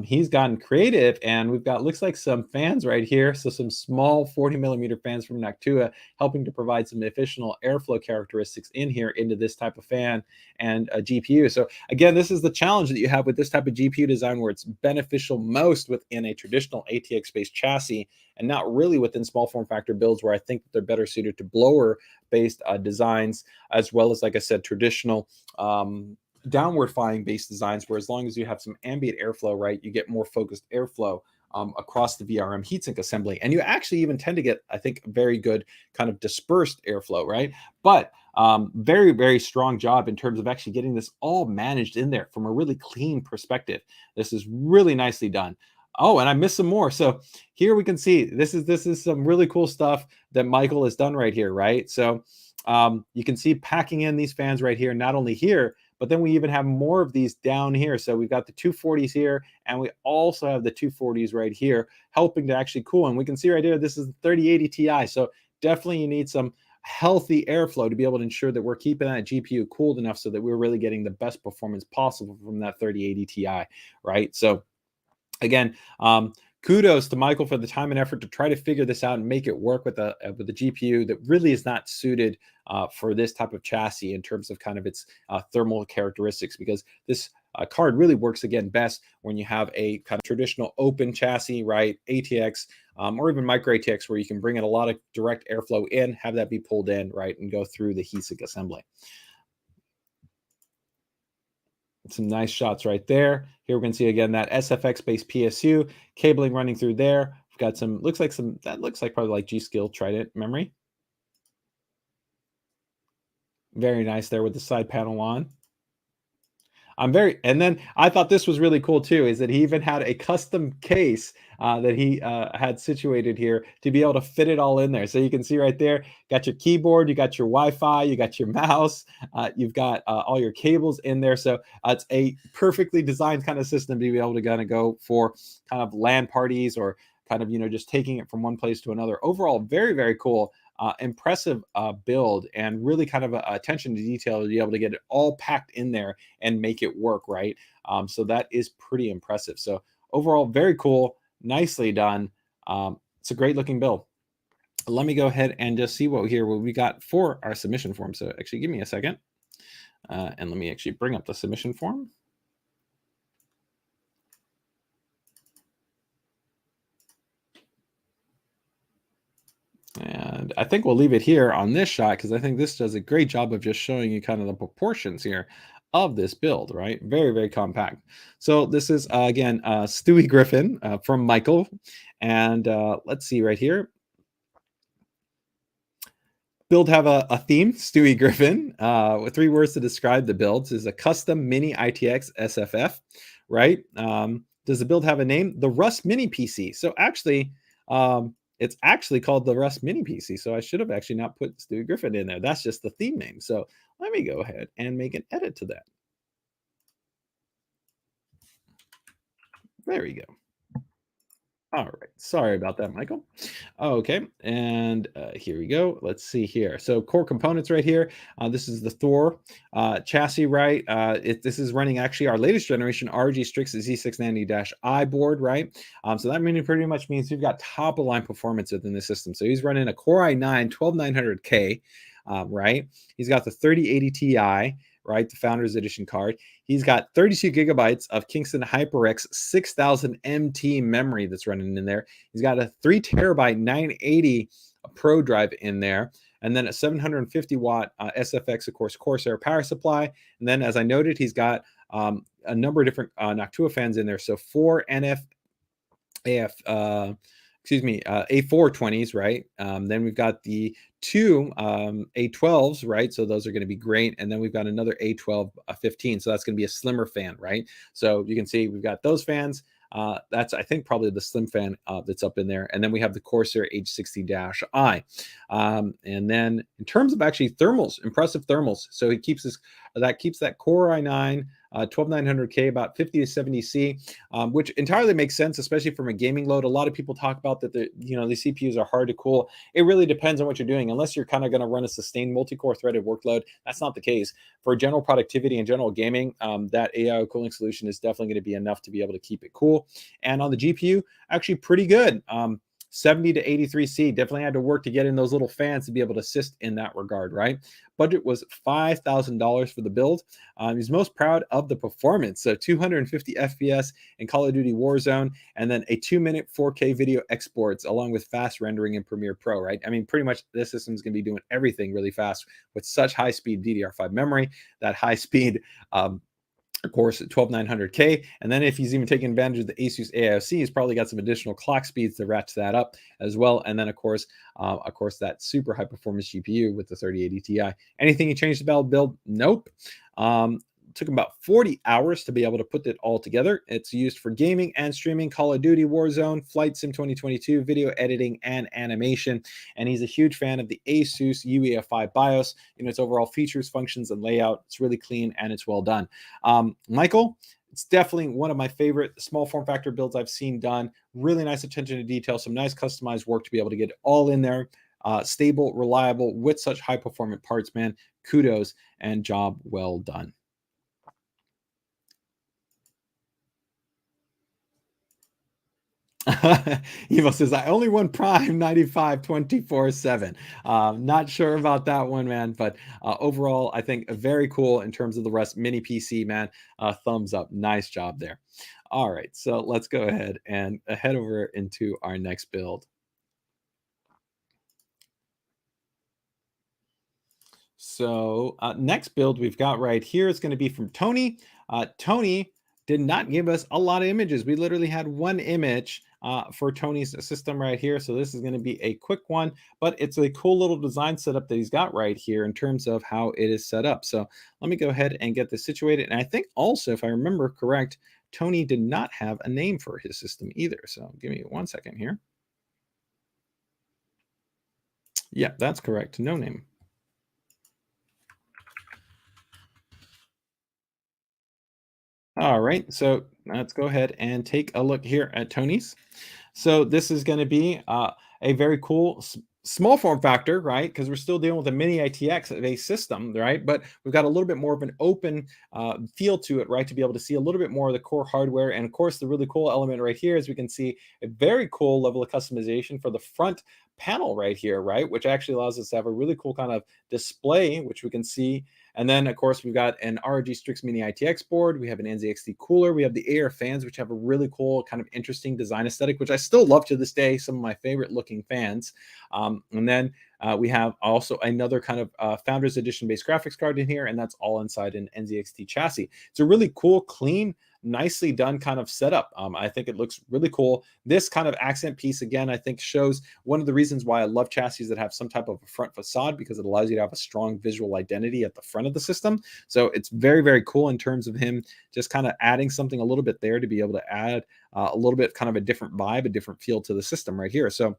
He's gotten creative, and we've got, looks like, some fans right here. So some small 40mm fans from Noctua, helping to provide some additional airflow characteristics in here into this type of fan and a GPU. So again, this is the challenge that you have with this type of GPU design, where it's beneficial most within a traditional ATX-based chassis, and not really within small form factor builds, where I think that they're better suited to blower based designs, as well as, like I said, traditional downward firing based designs, where as long as you have some ambient airflow, right, you get more focused airflow across the VRM heatsink assembly. And you actually even tend to get, I think, very good kind of dispersed airflow, right? But very, very strong job in terms of actually getting this all managed in there from a really clean perspective. This is really nicely done. Oh, and I missed some more. So here we can see this is some really cool stuff that Michael has done right here, right? So you can see packing in these fans right here, not only here, but then we even have more of these down here. So we've got the 240s here, and we also have the 240s right here, helping to actually cool. And we can see right here, this is the 3080 Ti. So definitely you need some healthy airflow to be able to ensure that we're keeping that GPU cooled enough so that we're really getting the best performance possible from that 3080 Ti, right? So again, kudos to Michael for the time and effort to try to figure this out and make it work with a GPU that really is not suited for this type of chassis in terms of kind of its thermal characteristics, because this card really works, again, best when you have a kind of traditional open chassis, right? ATX or even micro ATX, where you can bring in a lot of direct airflow in, have that be pulled in, right, and go through the heatsink assembly. Some nice shots right there. Here we can see again that SFX-based PSU cabling running through there. We've got some, that looks like probably like G.Skill Trident memory. Very nice there with the side panel on. And then I thought this was really cool too, is that he even had a custom case that he had situated here to be able to fit it all in there. So you can see right there, got your keyboard, you got your Wi-Fi, you got your mouse, you've got all your cables in there. So it's a perfectly designed kind of system to be able to kind of go for kind of LAN parties, or kind of, just taking it from one place to another. Overall, very, very cool. Impressive build, and really kind of attention to detail to be able to get it all packed in there and make it work, right? So that is pretty impressive. So overall, very cool, nicely done. It's a great looking build. Let me go ahead and just see what we got for our submission form. So actually, give me a second, and let me actually bring up the submission form. And I think we'll leave it here on this shot, because I think this does a great job of just showing you kind of the proportions here of this build, right? Very, very compact. So this is, again, Stewie Griffin from Michael. And let's see right here. Build have a theme, Stewie Griffin, with 3 words to describe the build. This is a custom mini ITX SFF, right? Does the build have a name? The Rust Mini PC. So actually, it's actually called the Rust Mini PC. So I should have actually not put Stewie Griffin in there. That's just the theme name. So let me go ahead and make an edit to that. There we go. All right. Sorry about that, Michael. Okay. And here we go. Let's see here. So core components right here. This is the Thor chassis, right? This is running actually our latest generation ROG Strix Z690-I board, right? So that pretty much means we've got top of line performance within the system. So he's running a Core i9 12900K, right? He's got the 3080 Ti, right? The Founders Edition card. He's got 32 gigabytes of Kingston HyperX 6000 MT memory that's running in there. He's got a 3 terabyte 980 Pro drive in there. And then a 750 watt SFX, of course, Corsair power supply. And then, as I noted, he's got a number of different Noctua fans in there. So 4 A420s, right? Then we've got the 2 A12s, right? So those are going to be great. And then we've got another A12 15. So that's going to be a slimmer fan, right? So you can see we've got those fans. That's, I think, probably the slim fan that's up in there. And then we have the Corsair H60-I. And then in terms of actually thermals, impressive thermals. So it keeps this, that keeps that Core i9 12900K, about 50 to 70 C, which entirely makes sense, especially from a gaming load. A lot of people talk about that the CPUs are hard to cool. It really depends on what you're doing. Unless you're kind of going to run a sustained multi-core threaded workload, that's not the case. For general productivity and general gaming, that AIO cooling solution is definitely going to be enough to be able to keep it cool. And on the GPU, actually pretty good. 70 to 83 C, definitely had to work to get in those little fans to be able to assist in that regard, right? Budget was $5,000 for the build. He's most proud of the performance. So 250 FPS in Call of Duty Warzone, and then a 2-minute 4K video exports along with fast rendering in Premiere Pro, right? I mean, pretty much this system is going to be doing everything really fast with such high-speed DDR5 memory, that high-speed of course, 12900K. And then if he's even taking advantage of the ASUS AIOC, he's probably got some additional clock speeds to ratchet that up as well. And then, of course, that super high performance GPU with the 3080 Ti. Anything he changed about build? Nope. Took him about 40 hours to be able to put it all together. It's used for gaming and streaming, Call of Duty, Warzone, Flight Sim 2022, video editing, and animation. And he's a huge fan of the ASUS Uefi BIOS. Its overall features, functions, and layout. It's really clean and it's well done. Michael, it's definitely one of my favorite small form factor builds I've seen done. Really nice attention to detail, some nice customized work to be able to get it all in there. Stable, reliable, with such high performant parts, man. Kudos and job well done. Evo says, I only won Prime 95 24/7. Not sure about that one, man, but overall, I think very cool in terms of the rest. Mini PC, man, thumbs up. Nice job there. All right, so let's go ahead and head over into our next build. So next build we've got right here is going to be from Tony. Tony did not give us a lot of images. We literally had one image for Tony's system right here. So this is going to be a quick one, but it's a cool little design setup that he's got right here in terms of how it is set up. So let me go ahead and get this situated. And I think also, if I remember correct, Tony did not have a name for his system either. So give me 1 second here. Yeah, that's correct. No name. All right, so let's go ahead and take a look here at Tony's. So this is going to be a very cool small form factor, right? Because we're still dealing with a mini ITX-based system, right? But we've got a little bit more of an open feel to it, right? To be able to see a little bit more of the core hardware. And of course, the really cool element right here is we can see a very cool level of customization for the front panel right here, right? Which actually allows us to have a really cool kind of display, which we can see. And then, of course, we've got an ROG Strix Mini ITX board. We have an NZXT cooler. We have the AR fans, which have a really cool kind of interesting design aesthetic, which I still love to this day. Some of my favorite looking fans. And then we have also another kind of Founders Edition based graphics card in here, and that's all inside an NZXT chassis. It's a really cool, clean, nicely done kind of setup. I think it looks really cool. This kind of accent piece, again, I think shows one of the reasons why I love chassis that have some type of a front facade, because it allows you to have a strong visual identity at the front of the system. So it's very, very cool in terms of him just kind of adding something a little bit there to be able to add a little bit kind of a different vibe, a different feel to the system right here. So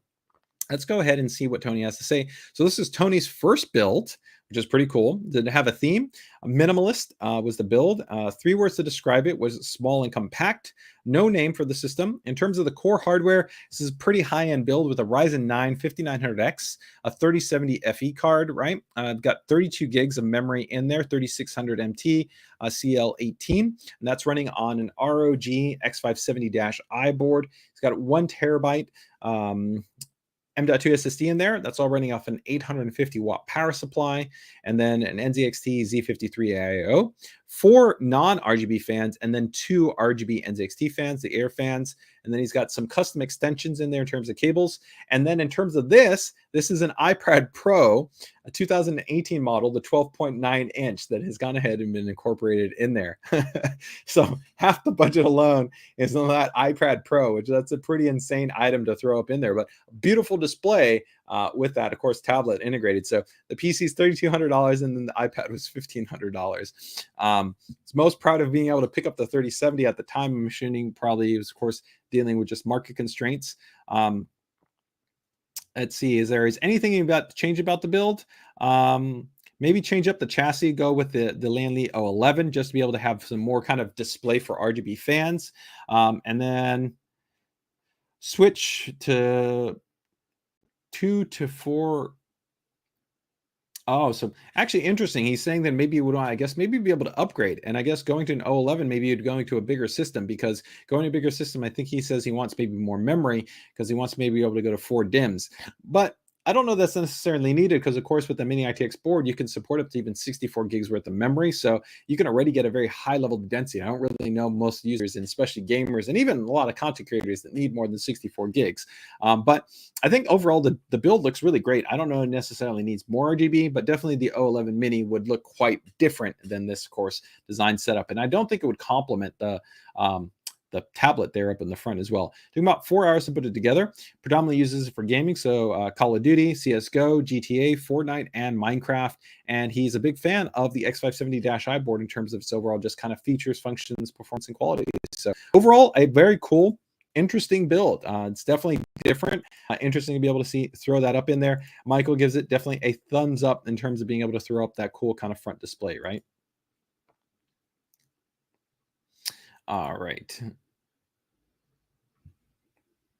let's go ahead and see what Tony has to say. So this is Tony's first build, which is pretty cool. Did it have a theme? A minimalist was the build. 3 words to describe it was small and compact. No name for the system. In terms of the core hardware, this is a pretty high-end build with a Ryzen 9 5900X, a 3070 FE card, right? I've got 32 gigs of memory in there, 3600 MT, CL18, and that's running on an ROG X570-I board. It's got 1 terabyte M.2 SSD in there. That's all running off an 850 watt power supply, and then an NZXT Z53 AIO, 4 non-RGB fans, and then 2 RGB NZXT fans, the air fans. And then he's got some custom extensions in there in terms of cables. And then in terms of this is an iPad Pro, a 2018 model, the 12.9 inch that has gone ahead and been incorporated in there. So half the budget alone is on that iPad Pro, which that's a pretty insane item to throw up in there. But beautiful display with that, of course, tablet integrated. So the PC is $3,200, and then the iPad was $1,500. It's most proud of being able to pick up the 3070 at the time of machining. Probably was, of course, dealing with just market constraints. Let's see, is anything about to change about the build? Maybe change up the chassis, go with the Lanley 011, just to be able to have some more kind of display for RGB fans. And then switch to 2 to 4. Oh, so actually interesting. He's saying that maybe you would, I guess, maybe be able to upgrade. And I guess going to an 011, maybe you'd going to a bigger system, because going to a bigger system, I think he says he wants maybe more memory, because he wants to maybe be able to go to 4 DIMMs. But I don't know that's necessarily needed, because of course with the mini ITX board, you can support up to even 64 gigs worth of memory. So you can already get a very high level of density. I don't really know most users, and especially gamers, and even a lot of content creators that need more than 64 gigs. But I think overall the build looks really great. I don't know it necessarily needs more RGB, but definitely the 011 mini would look quite different than this, of course, design setup. And I don't think it would complement the tablet there up in the front as well. Took about 4 hours to put it together. Predominantly uses it for gaming, so Call of Duty, CSGO, GTA, Fortnite, and Minecraft. And he's a big fan of the X570-i board in terms of its overall just kind of features, functions, performance, and quality. So overall, a very cool, interesting build. It's definitely different. Interesting to be able to throw that up in there. Michael gives it definitely a thumbs up in terms of being able to throw up that cool kind of front display, right? All right.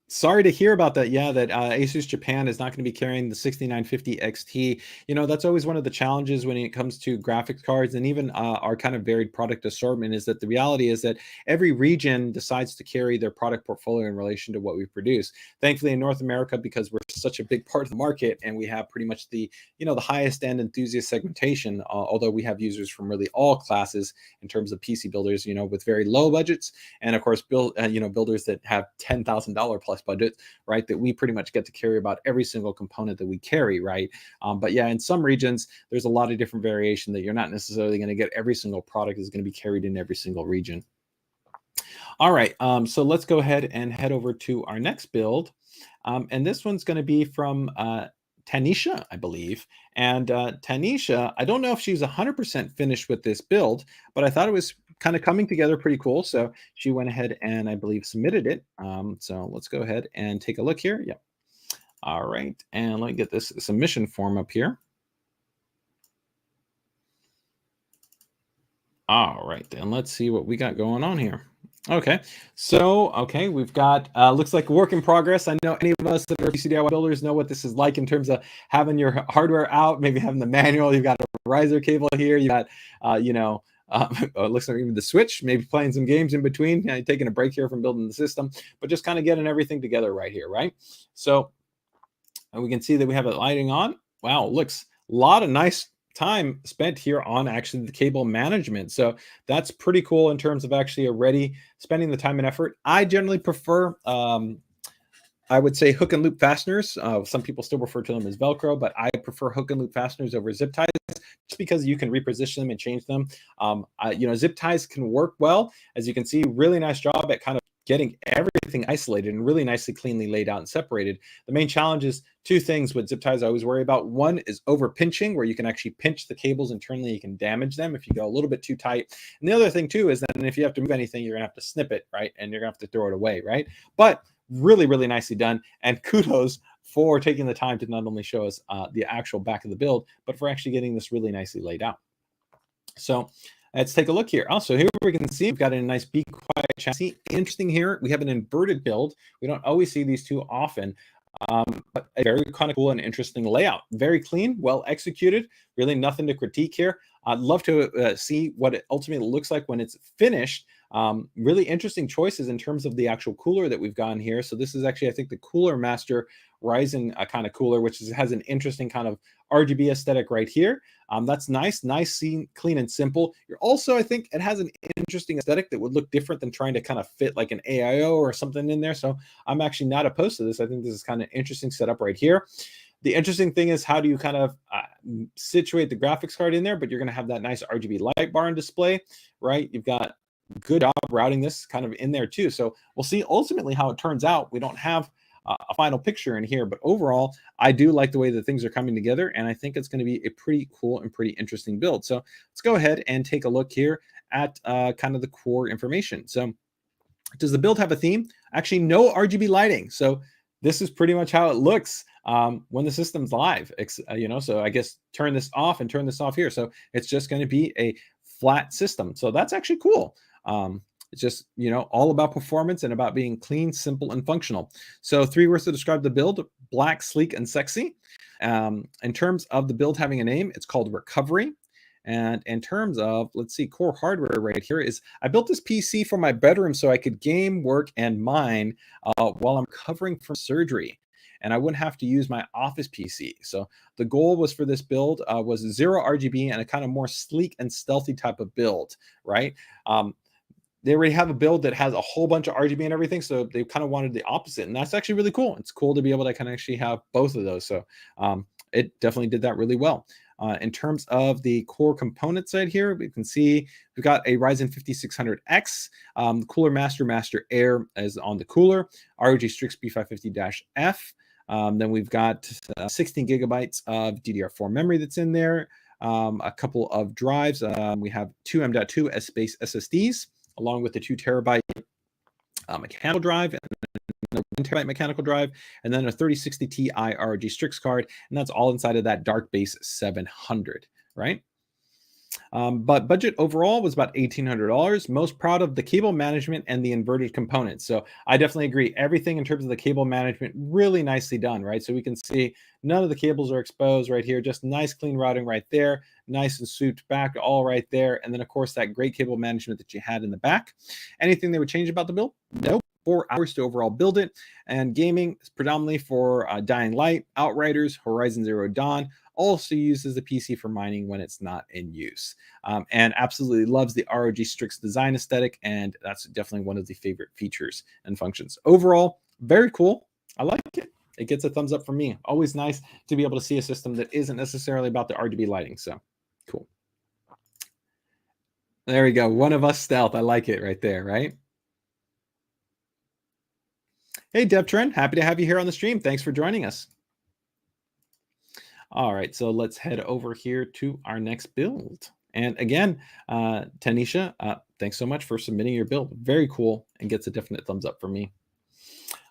Sorry to hear about that. Yeah, that ASUS Japan is not going to be carrying the 6950 XT. You know, that's always one of the challenges when it comes to graphics cards, and even our kind of varied product assortment, is that the reality is that every region decides to carry their product portfolio in relation to what we produce. Thankfully, in North America, because we're such a big part of the market, and we have pretty much the, you know, the highest end enthusiast segmentation, although we have users from really all classes in terms of PC builders, you know, with very low budgets, and of course, builders that have $10,000 plus budget, right, that we pretty much get to carry about every single component that we carry, right? But yeah, in some regions, there's a lot of different variation that you're not necessarily going to get every single product is going to be carried in every single region. All right, so let's go ahead and head over to our next build. And this one's going to be from Tanisha, I believe. And Tanisha, I don't know if she's 100% finished with this build, but I thought it was kind of coming together pretty cool. So she went ahead and I believe submitted it. So let's go ahead and take a look here. Yeah. All right. And let me get this submission form up here. All right. And let's see what we got going on here. Okay, so, we've got, looks like a work in progress. I know any of us that are PCDIY builders know what this is like in terms of having your hardware out, maybe having the manual. You've got a riser cable here. You got, it looks like even the switch, maybe playing some games in between, taking a break here from building the system, but just kind of getting everything together right here, right? So we can see that we have it lighting on. Wow, looks a lot of nice time spent here on actually the cable management. So that's pretty cool in terms of actually already spending the time and effort. I generally prefer, I would say, hook and loop fasteners. Some people still refer to them as Velcro, but I prefer hook and loop fasteners over zip ties, just because you can reposition them and change them. Zip ties can work well. As you can see, really nice job at kind of getting everything isolated and really nicely, cleanly laid out and separated. The main challenge is 2 things with zip ties I always worry about. One is over pinching, where you can actually pinch the cables internally. You can damage them if you go a little bit too tight. And the other thing too is that if you have to move anything, you're gonna have to snip it, right? And you're gonna have to throw it away, right? But really, really nicely done. And kudos for taking the time to not only show us the actual back of the build, but for actually getting this really nicely laid out. So let's take a look here. Also, here we can see we've got a nice Be Quiet chassis. Interesting here, we have an inverted build. We don't always see these too often, but a very kind of cool and interesting layout. Very clean, well executed, really nothing to critique here. I'd love to see what it ultimately looks like when it's finished. Really interesting choices in terms of the actual cooler that we've gotten here. So this is actually, I think, the Cooler Master Ryzen kind of cooler, which has an interesting kind of RGB aesthetic right here. That's nice, clean and simple. You're also, I think it has an interesting aesthetic that would look different than trying to kind of fit like an AIO or something in there. So I'm actually not opposed to this. I think this is kind of interesting setup right here. The interesting thing is, how do you kind of situate the graphics card in there, but you're going to have that nice RGB light bar on display, right? You've got good job routing this kind of in there too. So we'll see ultimately how it turns out. We don't have a final picture in here, but overall, I do like the way that things are coming together, and I think it's going to be a pretty cool and pretty interesting build. So let's go ahead and take a look here at kind of the core information. So does the build have a theme? Actually, no RGB lighting. So this is pretty much how it looks when the system's live, so I guess turn this off and turn this off here. So it's just going to be a flat system. So that's actually cool. It's just, all about performance and about being clean, simple, and functional. So 3 words to describe the build: black, sleek, and sexy. In terms of the build having a name, it's called Recovery. And in terms of, let's see, core hardware right here is, I built this PC for my bedroom so I could game, work, and mine while I'm recovering from surgery, and I wouldn't have to use my office PC. So the goal was for this build was 0 RGB and a kind of more sleek and stealthy type of build, right? They already have a build that has a whole bunch of RGB and everything, so they kind of wanted the opposite, and that's actually really cool. It's cool to be able to kind of actually have both of those. So it definitely did that really well. In terms of the core component side here, we can see we've got a Ryzen 5600X, Cooler Master Air is on the cooler, ROG Strix B550-F. Then we've got 16 gigabytes of DDR4 memory that's in there, a couple of drives. We have 2 M.2 S-Space SSDs, along with the 2 terabyte mechanical drive, and a 1 terabyte mechanical drive, and then a 3060 Ti ROG Strix card, and that's all inside of that Dark Base 700, right? But budget overall was about $1,800. Most proud of the cable management and the inverted components. So I definitely agree. Everything in terms of the cable management, really nicely done, right? So we can see none of the cables are exposed right here. Just nice clean routing right there. Nice and swooped back all right there. And then, of course, that great cable management that you had in the back. Anything they would change about the build? Nope. 4 hours to overall build it. And gaming is predominantly for Dying Light, Outriders, Horizon Zero Dawn. Also uses the PC for mining when it's not in use. And absolutely loves the ROG Strix design aesthetic, and that's definitely one of the favorite features and functions. Overall, very cool. I like it. It gets a thumbs up from me. Always nice to be able to see a system that isn't necessarily about the RGB lighting. So cool. There we go. One of us stealth. I like it right there, right? Hey, DevTrend. Happy to have you here on the stream. Thanks for joining us. All right, so let's head over here to our next build. And again, Tanisha, thanks so much for submitting your build. Very cool, and gets a definite thumbs up from me.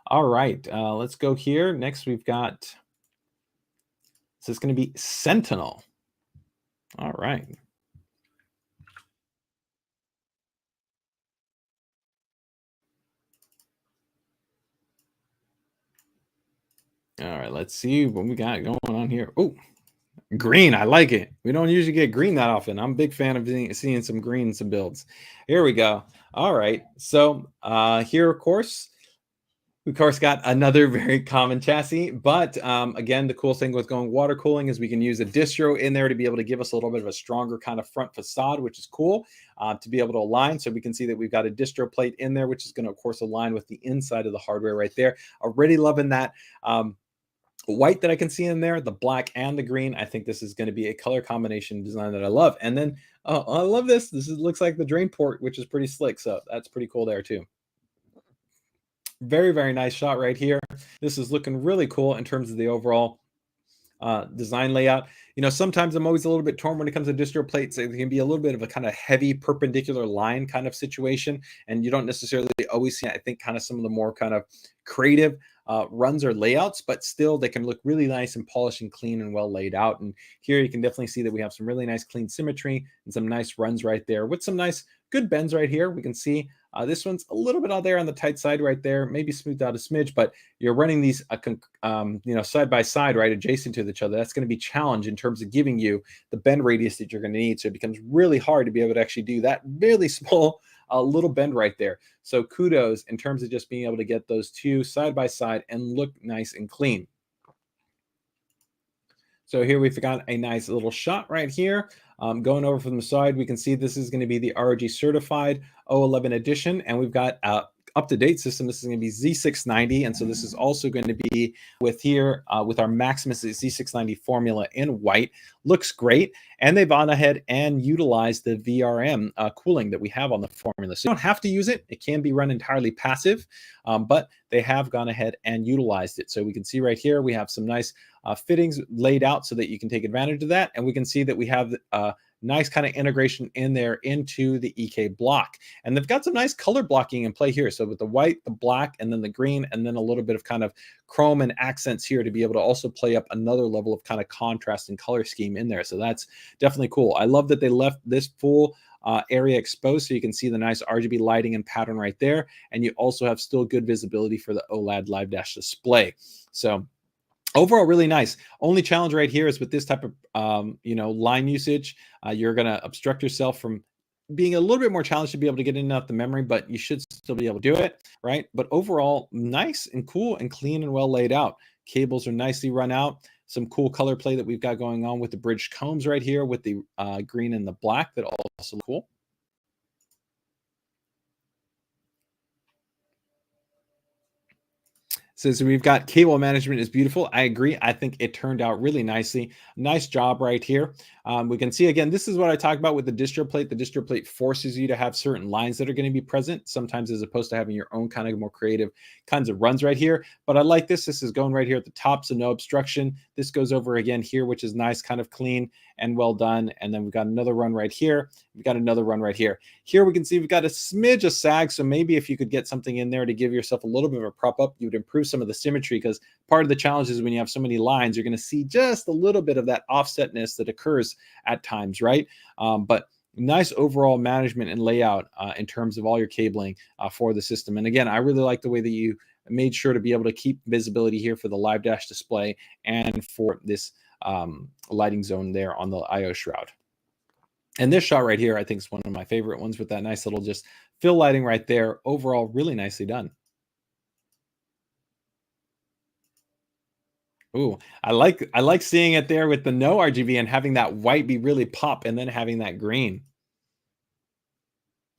All right, let's go here. Next, we've got, so it's going to be Sentinel. All right. All right, let's see what we got going on here. Oh, green. I like it. We don't usually get green that often. I'm a big fan of seeing some green, some builds. Here we go. All right. So here, of course, we of course got another very common chassis, but again, the cool thing with going water cooling is we can use a distro in there to be able to give us a little bit of a stronger kind of front facade, which is cool to be able to align. So we can see that we've got a distro plate in there, which is going to, of course, align with the inside of the hardware right there. Already loving that. White that I can see in there, the black and the green. I think this is going to be a color combination design that I love. And then I love this. Looks like the drain port, which is pretty slick. So that's pretty cool there too. Very, very nice shot right here. This is looking really cool in terms of the overall design layout. Sometimes I'm always a little bit torn when it comes to distro plates. It can be a little bit of a kind of heavy perpendicular line kind of situation, and you don't necessarily always see, I think, kind of some of the more kind of creative runs or layouts, but still they can look really nice and polished and clean and well laid out. And here you can definitely see that we have some really nice clean symmetry and some nice runs right there with some nice good bends right here. We can see this one's a little bit out there on the tight side right there, maybe smoothed out a smidge, but you're running these side by side, right, adjacent to each other. That's going to be challenged in terms of giving you the bend radius that you're going to need. So it becomes really hard to be able to actually do that really small a little bend right there. So kudos in terms of just being able to get those two side by side and look nice and clean. So here we've got a nice little shot right here. Going over from the side, we can see this is going to be the ROG certified 011 edition, and we've got up-to-date system. This is going to be Z690, and so this is also going to be with here with our Maximus Z690 formula in white. Looks great, and they've gone ahead and utilized the VRM cooling that we have on the formula. So you don't have to use it. It can be run entirely passive, but they have gone ahead and utilized it. So we can see right here, we have some nice fittings laid out so that you can take advantage of that. And we can see that we have nice kind of integration in there into the EK block. And they've got some nice color blocking in play here. So with the white, the black, and then the green, and then a little bit of kind of chrome and accents here to be able to also play up another level of kind of contrast and color scheme in there. So that's definitely cool. I love that they left this full area exposed so you can see the nice RGB lighting and pattern right there. And you also have still good visibility for the OLED live dash display. So overall, really nice. Only challenge right here is with this type of, line usage, you're going to obstruct yourself from being a little bit more challenged to be able to get in and out the memory, but you should still be able to do it, right? But overall, nice and cool and clean and well laid out. Cables are nicely run out. Some cool color play that we've got going on with the bridged combs right here with the green and the black that also look cool. So we've got cable management is beautiful. I agree. I think it turned out really nicely. Nice job right here. We can see, again, this is what I talked about with the distro plate. The distro plate forces you to have certain lines that are going to be present, sometimes as opposed to having your own kind of more creative kinds of runs right here. But I like this. This is going right here at the top, so no obstruction. This goes over again here, which is nice, kind of clean and well done. And then we've got another run right here. We've got another run right here. Here we can see we've got a smidge of sag. So maybe if you could get something in there to give yourself a little bit of a prop up, you would improve some of the symmetry, because part of the challenge is when you have so many lines, you're going to see just a little bit of that offsetness that occurs at times, right? But nice overall management and layout in terms of all your cabling for the system. And again, I really like the way that you made sure to be able to keep visibility here for the live dash display and for this lighting zone there on the AIO shroud. And this shot right here, I think, is one of my favorite ones with that nice little just fill lighting right there. Overall, really nicely done. Ooh, I like seeing it there with the no RGB and having that white be really pop and then having that green.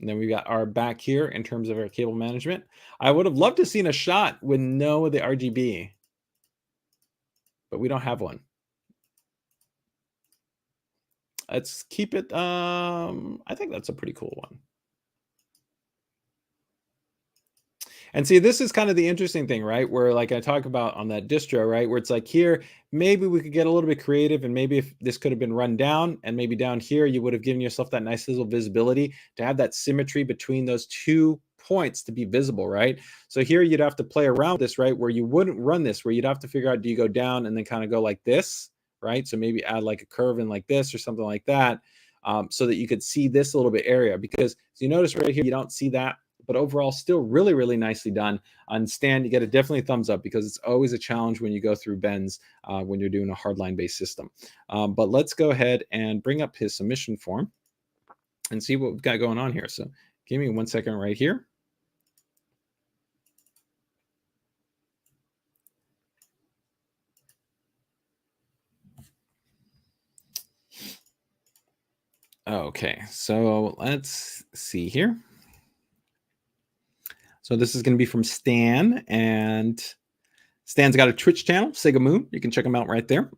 And then we got our back here in terms of our cable management. I would have loved to seen a shot with no the RGB, but we don't have one. Let's keep it. I think that's a pretty cool one. And see, this is kind of the interesting thing, right? Where, like I talk about on that distro, right? Where it's like here, maybe we could get a little bit creative, and maybe if this could have been run down, and maybe down here, you would have given yourself that nice little visibility to have that symmetry between those 2 points to be visible, right? So here you'd have to play around with this, right? Where you wouldn't run this, where you'd have to figure out, do you go down and then kind of go like this, right? So maybe add like a curve in like this or something like that, so that you could see this little bit area. Because you notice right here, you don't see that. But overall, still really, really nicely done. On Stan, you get a definitely thumbs up, because it's always a challenge when you go through bends when you're doing a hardline-based system. But let's go ahead and bring up his submission form and see what we've got going on here. So give me 1 second right here. Okay, so let's see here. So this is going to be from Stan, and Stan's got a Twitch channel, Sega Moon. You can check him out right there.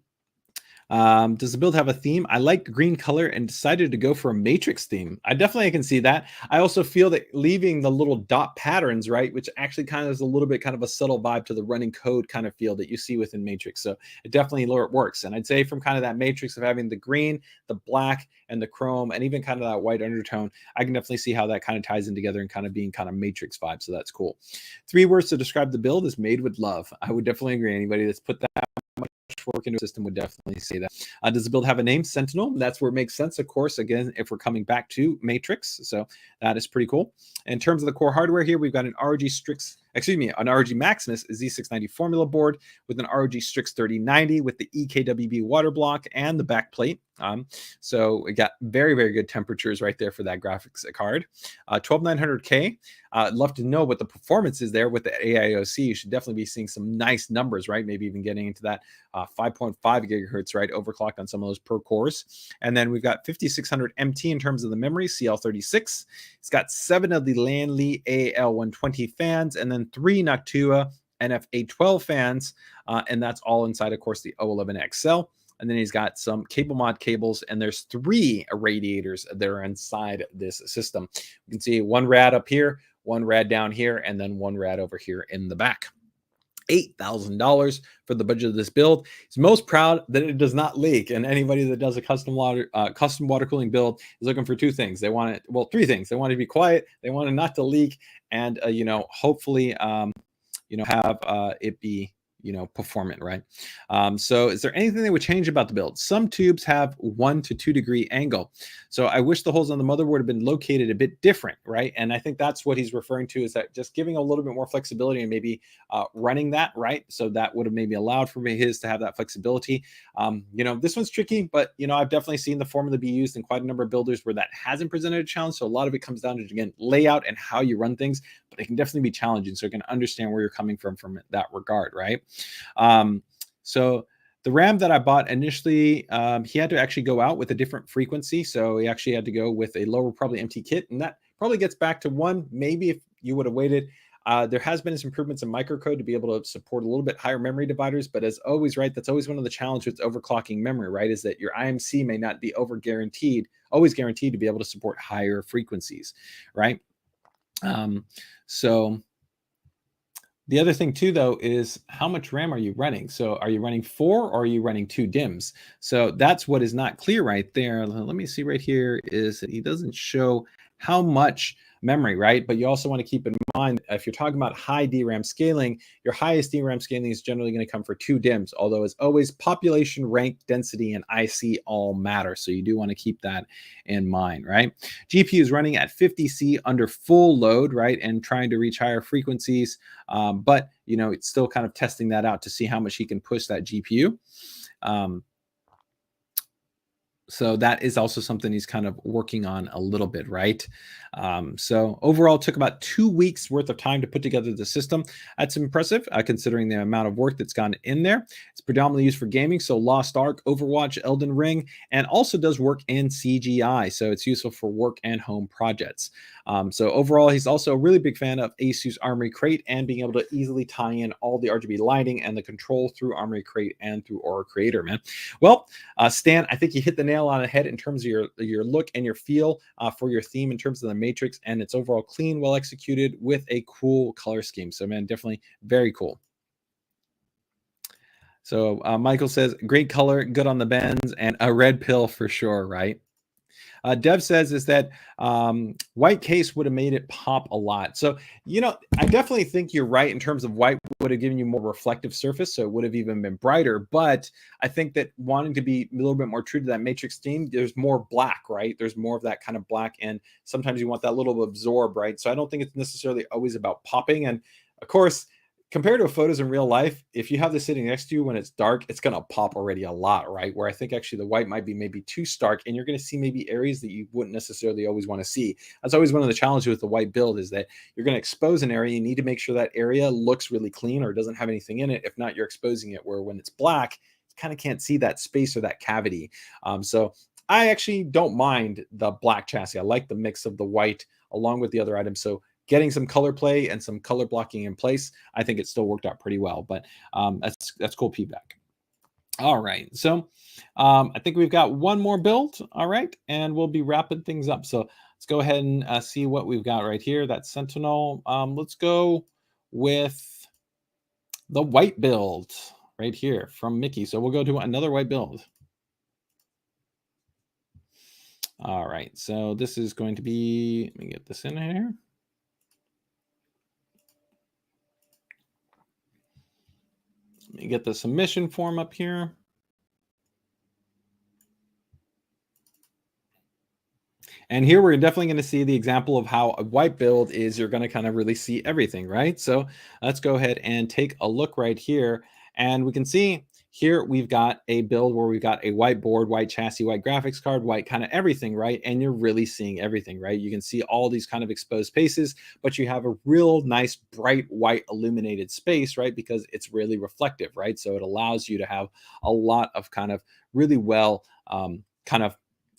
Does the build have a theme? I like green color and decided to go for a matrix theme. I definitely can see that. I also feel that leaving the little dot patterns, right, which actually kind of is a little bit kind of a subtle vibe to the running code kind of feel that you see within matrix. So it definitely works. And I'd say from kind of that matrix of having the green, the black, and the chrome, and even kind of that white undertone, I can definitely see how that kind of ties in together and kind of being kind of matrix vibe. So that's cool. 3 words to describe the build is made with love. I would definitely agree. Anybody that's put that work into a system would definitely say that. Does the build have a name? Sentinel. That's where it makes sense, of course, again, if we're coming back to Matrix. So that is pretty cool. In terms of the core hardware here, we've got an an ROG Maximus Z690 formula board with an ROG Strix 3090 with the EKWB water block and the back plate. So we got very, very good temperatures right there for that graphics card. 12900K. I'd love to know what the performance is there with the AIOC. You should definitely be seeing some nice numbers, right? Maybe even getting into that 5.5 gigahertz, right? Overclocked on some of those per cores. And then we've got 5600 MT in terms of the memory, CL36. It's got 7 of the Lanley AL120 fans and then 3 Noctua NF812 fans. And that's all inside, of course, the O11XL. And then he's got some cable mod cables, and there's 3 radiators that are inside this system. You can see 1 rad up here, 1 rad down here, and then 1 rad over here in the back. $8,000 for the budget of this build. He's most proud that it does not leak, and anybody that does a custom water cooling build is looking for 2 things. They want it, well, 3 things. They want it to be quiet, they want it not to leak, and hopefully have it be performant, right? So is there anything that would change about the build? Some tubes have 1 to 2 degree angle. So I wish the holes on the motherboard have been located a bit different, right? And I think that's what he's referring to, is that just giving a little bit more flexibility and maybe running that, right? So that would have maybe allowed for his to have that flexibility. This one's tricky, but I've definitely seen the formula be used in quite a number of builders where that hasn't presented a challenge. So a lot of it comes down to, again, layout and how you run things, but it can definitely be challenging. So you can understand where you're coming from that regard, right? So the RAM that I bought initially, he had to actually go out with a different frequency. So he actually had to go with a lower, probably empty kit. And that probably gets back to 1, maybe if you would have waited. There has been some improvements in microcode to be able to support a little bit higher memory dividers. But as always, right, that's always one of the challenges with overclocking memory, right, is that your IMC may not be always guaranteed to be able to support higher frequencies, right? So the other thing too, though, is how much RAM are you running? So are you running 4 or are you running 2 DIMMs? So that's what is not clear right there. Let me see right here, is that he doesn't show how much memory, right? But you also want to keep in mind, if you're talking about high DRAM scaling, your highest DRAM scaling is generally going to come for 2 DIMMs, although as always, population, rank, density, and IC all matter. So you do want to keep that in mind, right? GPU is running at 50C under full load, right? And trying to reach higher frequencies. But, it's still kind of testing that out to see how much he can push that GPU. So that is also something he's kind of working on a little bit, right? So overall, it took about 2 weeks worth of time to put together the system. That's impressive, considering the amount of work that's gone in there. It's predominantly used for gaming, so Lost Ark, Overwatch, Elden Ring, and also does work in CGI. So it's useful for work and home projects. So overall, he's also a really big fan of ASUS Armory Crate and being able to easily tie in all the RGB lighting and the control through Armory Crate and through Aura Creator, man. Well, Stan, I think you hit the nail on the head in terms of your look and your feel for your theme in terms of the Matrix, and it's overall clean, well executed with a cool color scheme. So, man, definitely very cool. So Michael says, great color, good on the bends, and a red pill for sure, right? Dev says is that white case would have made it pop a lot. So, I definitely think you're right in terms of white would have given you more reflective surface, so it would have even been brighter. But I think that wanting to be a little bit more true to that Matrix theme, there's more black, right? There's more of that kind of black, and sometimes you want that little absorb, right? So I don't think it's necessarily always about popping. And of course, compared to photos in real life, if you have this sitting next to you when it's dark, it's going to pop already a lot, right? Where I think actually the white might be maybe too stark, and you're going to see maybe areas that you wouldn't necessarily always want to see. That's always one of the challenges with the white build, is that you're going to expose an area. You need to make sure that area looks really clean or doesn't have anything in it. If not, you're exposing it, where when it's black, you kind of can't see that space or that cavity. So I actually don't mind the black chassis. I like the mix of the white along with the other items. So getting some color play and some color blocking in place, I think it still worked out pretty well. But that's cool feedback. All right, so I think we've got one more build. All right, and we'll be wrapping things up. So let's go ahead and see what we've got right here. That's Sentinel. Let's go with the white build right here from Mickey. So we'll go to another white build. All right, so this is going to be, let me get this in here. Let me get the submission form up here. And here we're definitely going to see the example of how a white build is. You're going to kind of really see everything, right? So let's go ahead and take a look right here. And we can see here we've got a build where we've got a white board, white chassis, white graphics card, white kind of everything, right? And you're really seeing everything, right? You can see all these kind of exposed spaces, but you have a real nice bright white illuminated space, right? Because it's really reflective, right? So it allows you to have a lot of kind of really well kind of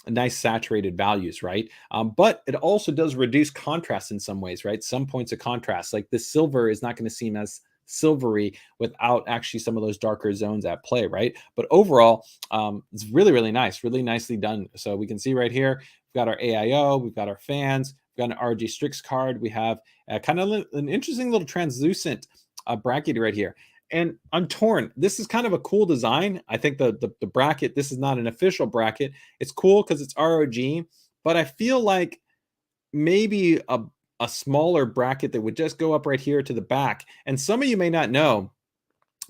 nice saturated values, right? But it also does reduce contrast in some ways, right? Some points of contrast, like this silver is not going to seem as silvery without actually some of those darker zones at play, right? But overall, it's really, really nice, really nicely done. So we can see right here, we've got our AIO, we've got our fans, we've got an ROG Strix card, we have kind of an interesting little translucent bracket right here. And I'm torn. This is kind of a cool design. I think the bracket, this is not an official bracket. It's cool because it's ROG, but I feel like maybe a smaller bracket that would just go up right here to the back. And some of you may not know,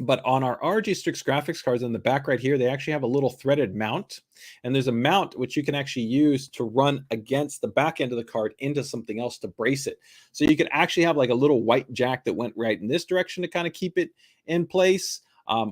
but on our ROG Strix graphics cards on the back right here, they actually have a little threaded mount. And there's a mount which you can actually use to run against the back end of the card into something else to brace it. So you could actually have like a little white jack that went right in this direction to kind of keep it in place.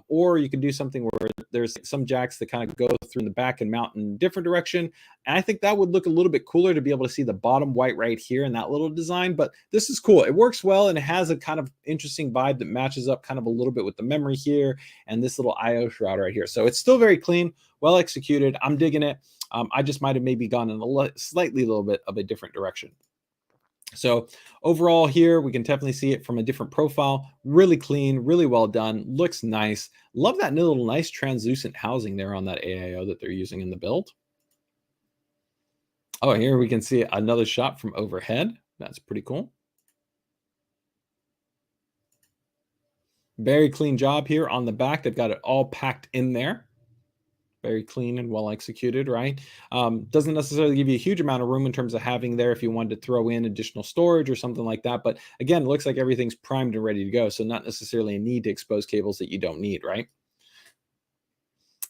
Or you can do something where there's some jacks that kind of go through in the back and mount in a different direction. And I think that would look a little bit cooler to be able to see the bottom white right here in that little design. But this is cool. It works well, and it has a kind of interesting vibe that matches up kind of a little bit with the memory here and this little IO shroud right here. So it's still very clean, well executed. I'm digging it. I just might have maybe gone in a slightly little bit of a different direction. So overall here, we can definitely see it from a different profile. Really clean, really well done, looks nice. Love that little nice translucent housing there on that AIO that they're using in the build. Oh, here we can see another shot from overhead. That's pretty cool. Very clean job here on the back. They've got it all packed in there. Very clean and well executed, right? Doesn't necessarily give you a huge amount of room in terms of having there if you wanted to throw in additional storage or something like that. But again, it looks like everything's primed and ready to go. So not necessarily a need to expose cables that you don't need, right?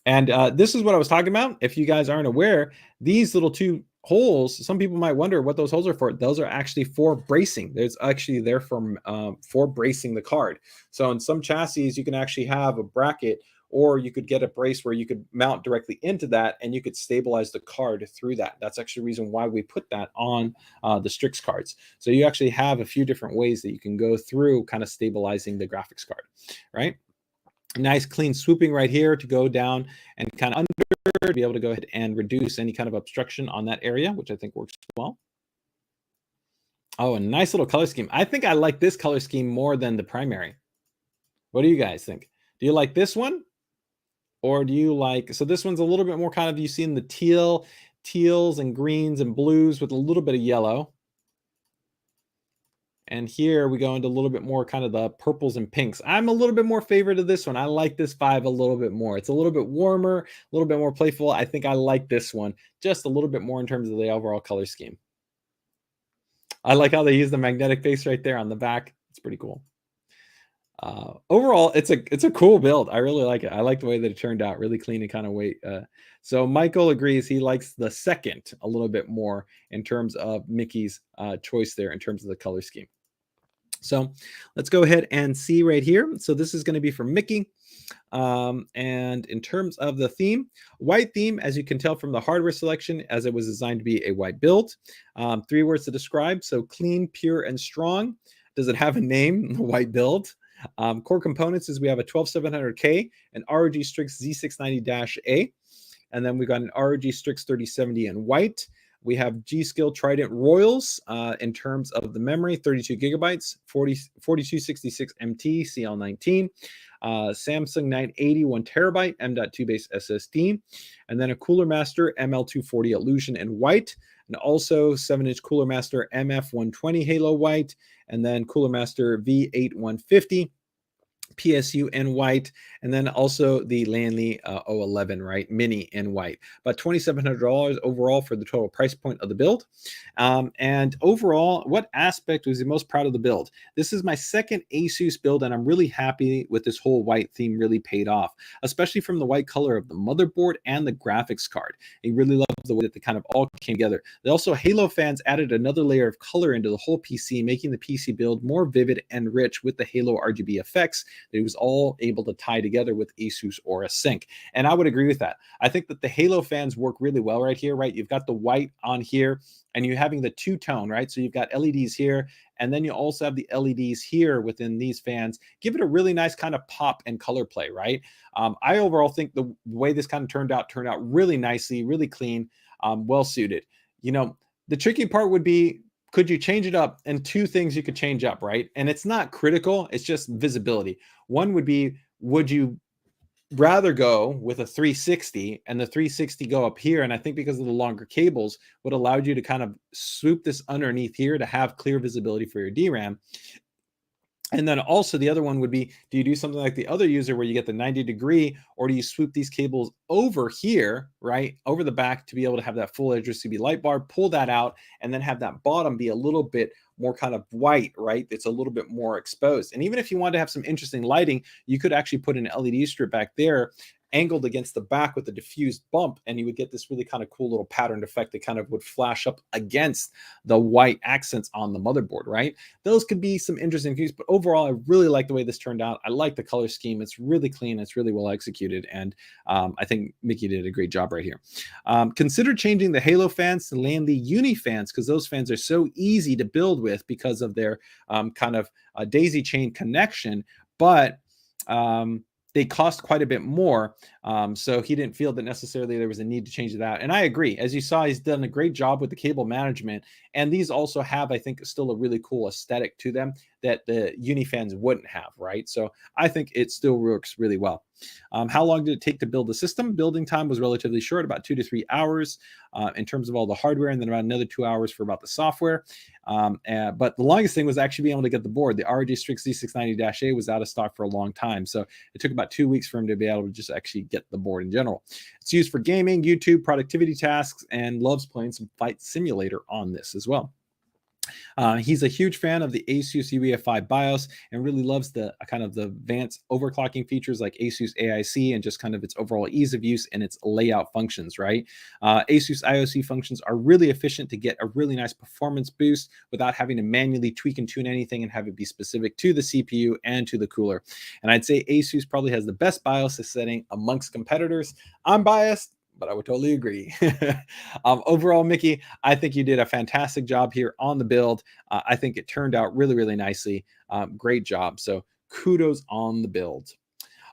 And this is what I was talking about. If you guys aren't aware, these little two holes, some people might wonder what those holes are for. Those are actually for bracing. There's actually there for bracing the card. So in some chassis, you can actually have a bracket, or you could get a brace where you could mount directly into that and you could stabilize the card through that. That's actually the reason why we put that on the Strix cards. So you actually have a few different ways that you can go through kind of stabilizing the graphics card, right? Nice clean swooping right here to go down and kind of under to be able to go ahead and reduce any kind of obstruction on that area, which I think works well. Oh, a nice little color scheme. I think I like this color scheme more than the primary. What do you guys think? Do you like this one? Or do you like, so this one's a little bit more kind of, you see in the teals and greens and blues with a little bit of yellow. And here we go into a little bit more kind of the purples and pinks. I'm a little bit more favorite of this one. I like this 5 a little bit more. It's a little bit warmer, a little bit more playful. I think I like this one just a little bit more in terms of the overall color scheme. I like how they use the magnetic face right there on the back. It's pretty cool. Overall, it's a cool build. I really like it. I like the way that it turned out, really clean and kind of weight. So Michael agrees he likes the second a little bit more in terms of Mickey's choice there in terms of the color scheme. So let's go ahead and see right here. So this is going to be for Mickey. And in terms of the theme, white theme, as you can tell from the hardware selection, as it was designed to be a white build. 3 words to describe. So clean, pure, and strong. Does it have a name? The white build. Core components is we have a 12700K, an ROG Strix Z690-A, and then we got an ROG Strix 3070 in white. We have G.Skill Trident Royals in terms of the memory, 32 gigabytes, 4266 MT CL19, Samsung 980 1 terabyte M.2 base SSD, and then a Cooler Master ML240 Illusion in white, and also 7-inch Cooler Master MF120 Halo white, and then Cooler Master V8150 PSU in white, and then also the Lanley 011, right, mini in white. About $2,700 overall for the total price point of the build. And overall, what aspect was the most proud of the build? This is my second ASUS build, and I'm really happy with this whole white theme. Really paid off, especially from the white color of the motherboard and the graphics card. I really love the way that they kind of all came together. They also, Halo fans added another layer of color into the whole PC, making the PC build more vivid and rich with the Halo RGB effects that it was all able to tie together with ASUS Aura Sync. And I would agree with that. I think that the Halo fans work really well right here, right? You've got the white on here, and you're having the two-tone, right? So you've got LEDs here, and then you also have the LEDs here within these fans. Give it a really nice kind of pop and color play, right? I overall think the way this kind of turned out really nicely, really clean, well suited. You know, the tricky part would be, could you change it up? And two things you could change up, right? And it's not critical, it's just visibility. One would be, would you rather go with a 360 and the 360 go up here? And I think because of the longer cables would allow you to kind of swoop this underneath here to have clear visibility for your DRAM. And then also the other one would be, do you do something like the other user where you get the 90-degree, or do you swoop these cables over here, right, over the back to be able to have that full RGB light bar, pull that out, and then have that bottom be a little bit more kind of white, right? It's a little bit more exposed. And even if you want to have some interesting lighting, you could actually put an LED strip back there angled against the back with a diffused bump, and you would get this really kind of cool little patterned effect that kind of would flash up against the white accents on the motherboard, right? Those could be some interesting views, but overall, I really like the way this turned out. I like the color scheme. It's really clean. It's really well executed, and I think Mickey did a great job right here. Consider changing the Halo fans to Lanley Uni fans, because those fans are so easy to build with because of their kind of daisy chain connection, but they cost quite a bit more. So he didn't feel that necessarily there was a need to change that. And I agree. As you saw, he's done a great job with the cable management. And these also have, I think, still a really cool aesthetic to them that the Uni fans wouldn't have, right? So I think it still works really well. How long did it take to build the system? Building time was relatively short, about 2 to 3 hours in terms of all the hardware, and then about another 2 hours for about the software. But the longest thing was actually being able to get the board. The ROG STRIX Z690-A was out of stock for a long time. So it took about 2 weeks for him to be able to just actually get the board in general. It's used for gaming, YouTube, productivity tasks, and loves playing some Flight Simulator on this as well. He's a huge fan of the ASUS UEFI BIOS and really loves the kind of the advanced overclocking features like ASUS AIC and just kind of its overall ease of use and its layout functions, right? ASUS IOC functions are really efficient to get a really nice performance boost without having to manually tweak and tune anything and have it be specific to the CPU and to the cooler. And I'd say ASUS probably has the best BIOS setting amongst competitors. I'm biased, but I would totally agree. Overall, Mickey, I think you did a fantastic job here on the build. I think it turned out really, really nicely. Great job. So kudos on the build.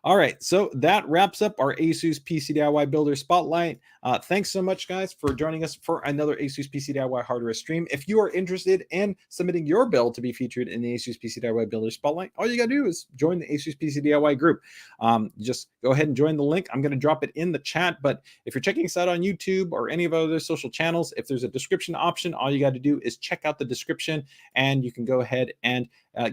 All right, so that wraps up our ASUS PCDIY Builder Spotlight. Thanks so much, guys, for joining us for another ASUS PCDIY hardware stream. If you are interested in submitting your build to be featured in the ASUS PCDIY Builder Spotlight, all you got to do is join the ASUS PCDIY group. Just go ahead and join the link. I'm going to drop it in the chat, but if you're checking us out on YouTube or any of our other social channels, if there's a description option, all you got to do is check out the description, and you can go ahead and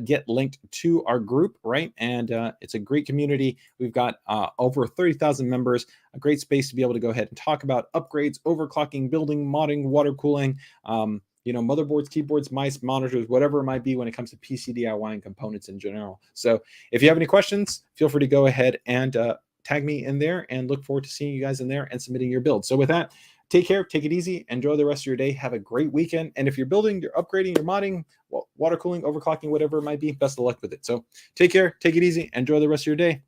get linked to our group, right? And it's a great community. We've got over 30,000 members, a great space to be able to go ahead and talk about upgrades, overclocking, building, modding, water cooling, you know, motherboards, keyboards, mice, monitors, whatever it might be when it comes to PC DIY and components in general. So if you have any questions, feel free to go ahead and tag me in there, and look forward to seeing you guys in there and submitting your build. So with that, take care, take it easy, enjoy the rest of your day, have a great weekend. And if you're building, you're upgrading, you're modding, water cooling, overclocking, whatever it might be, best of luck with it. So take care, take it easy, enjoy the rest of your day.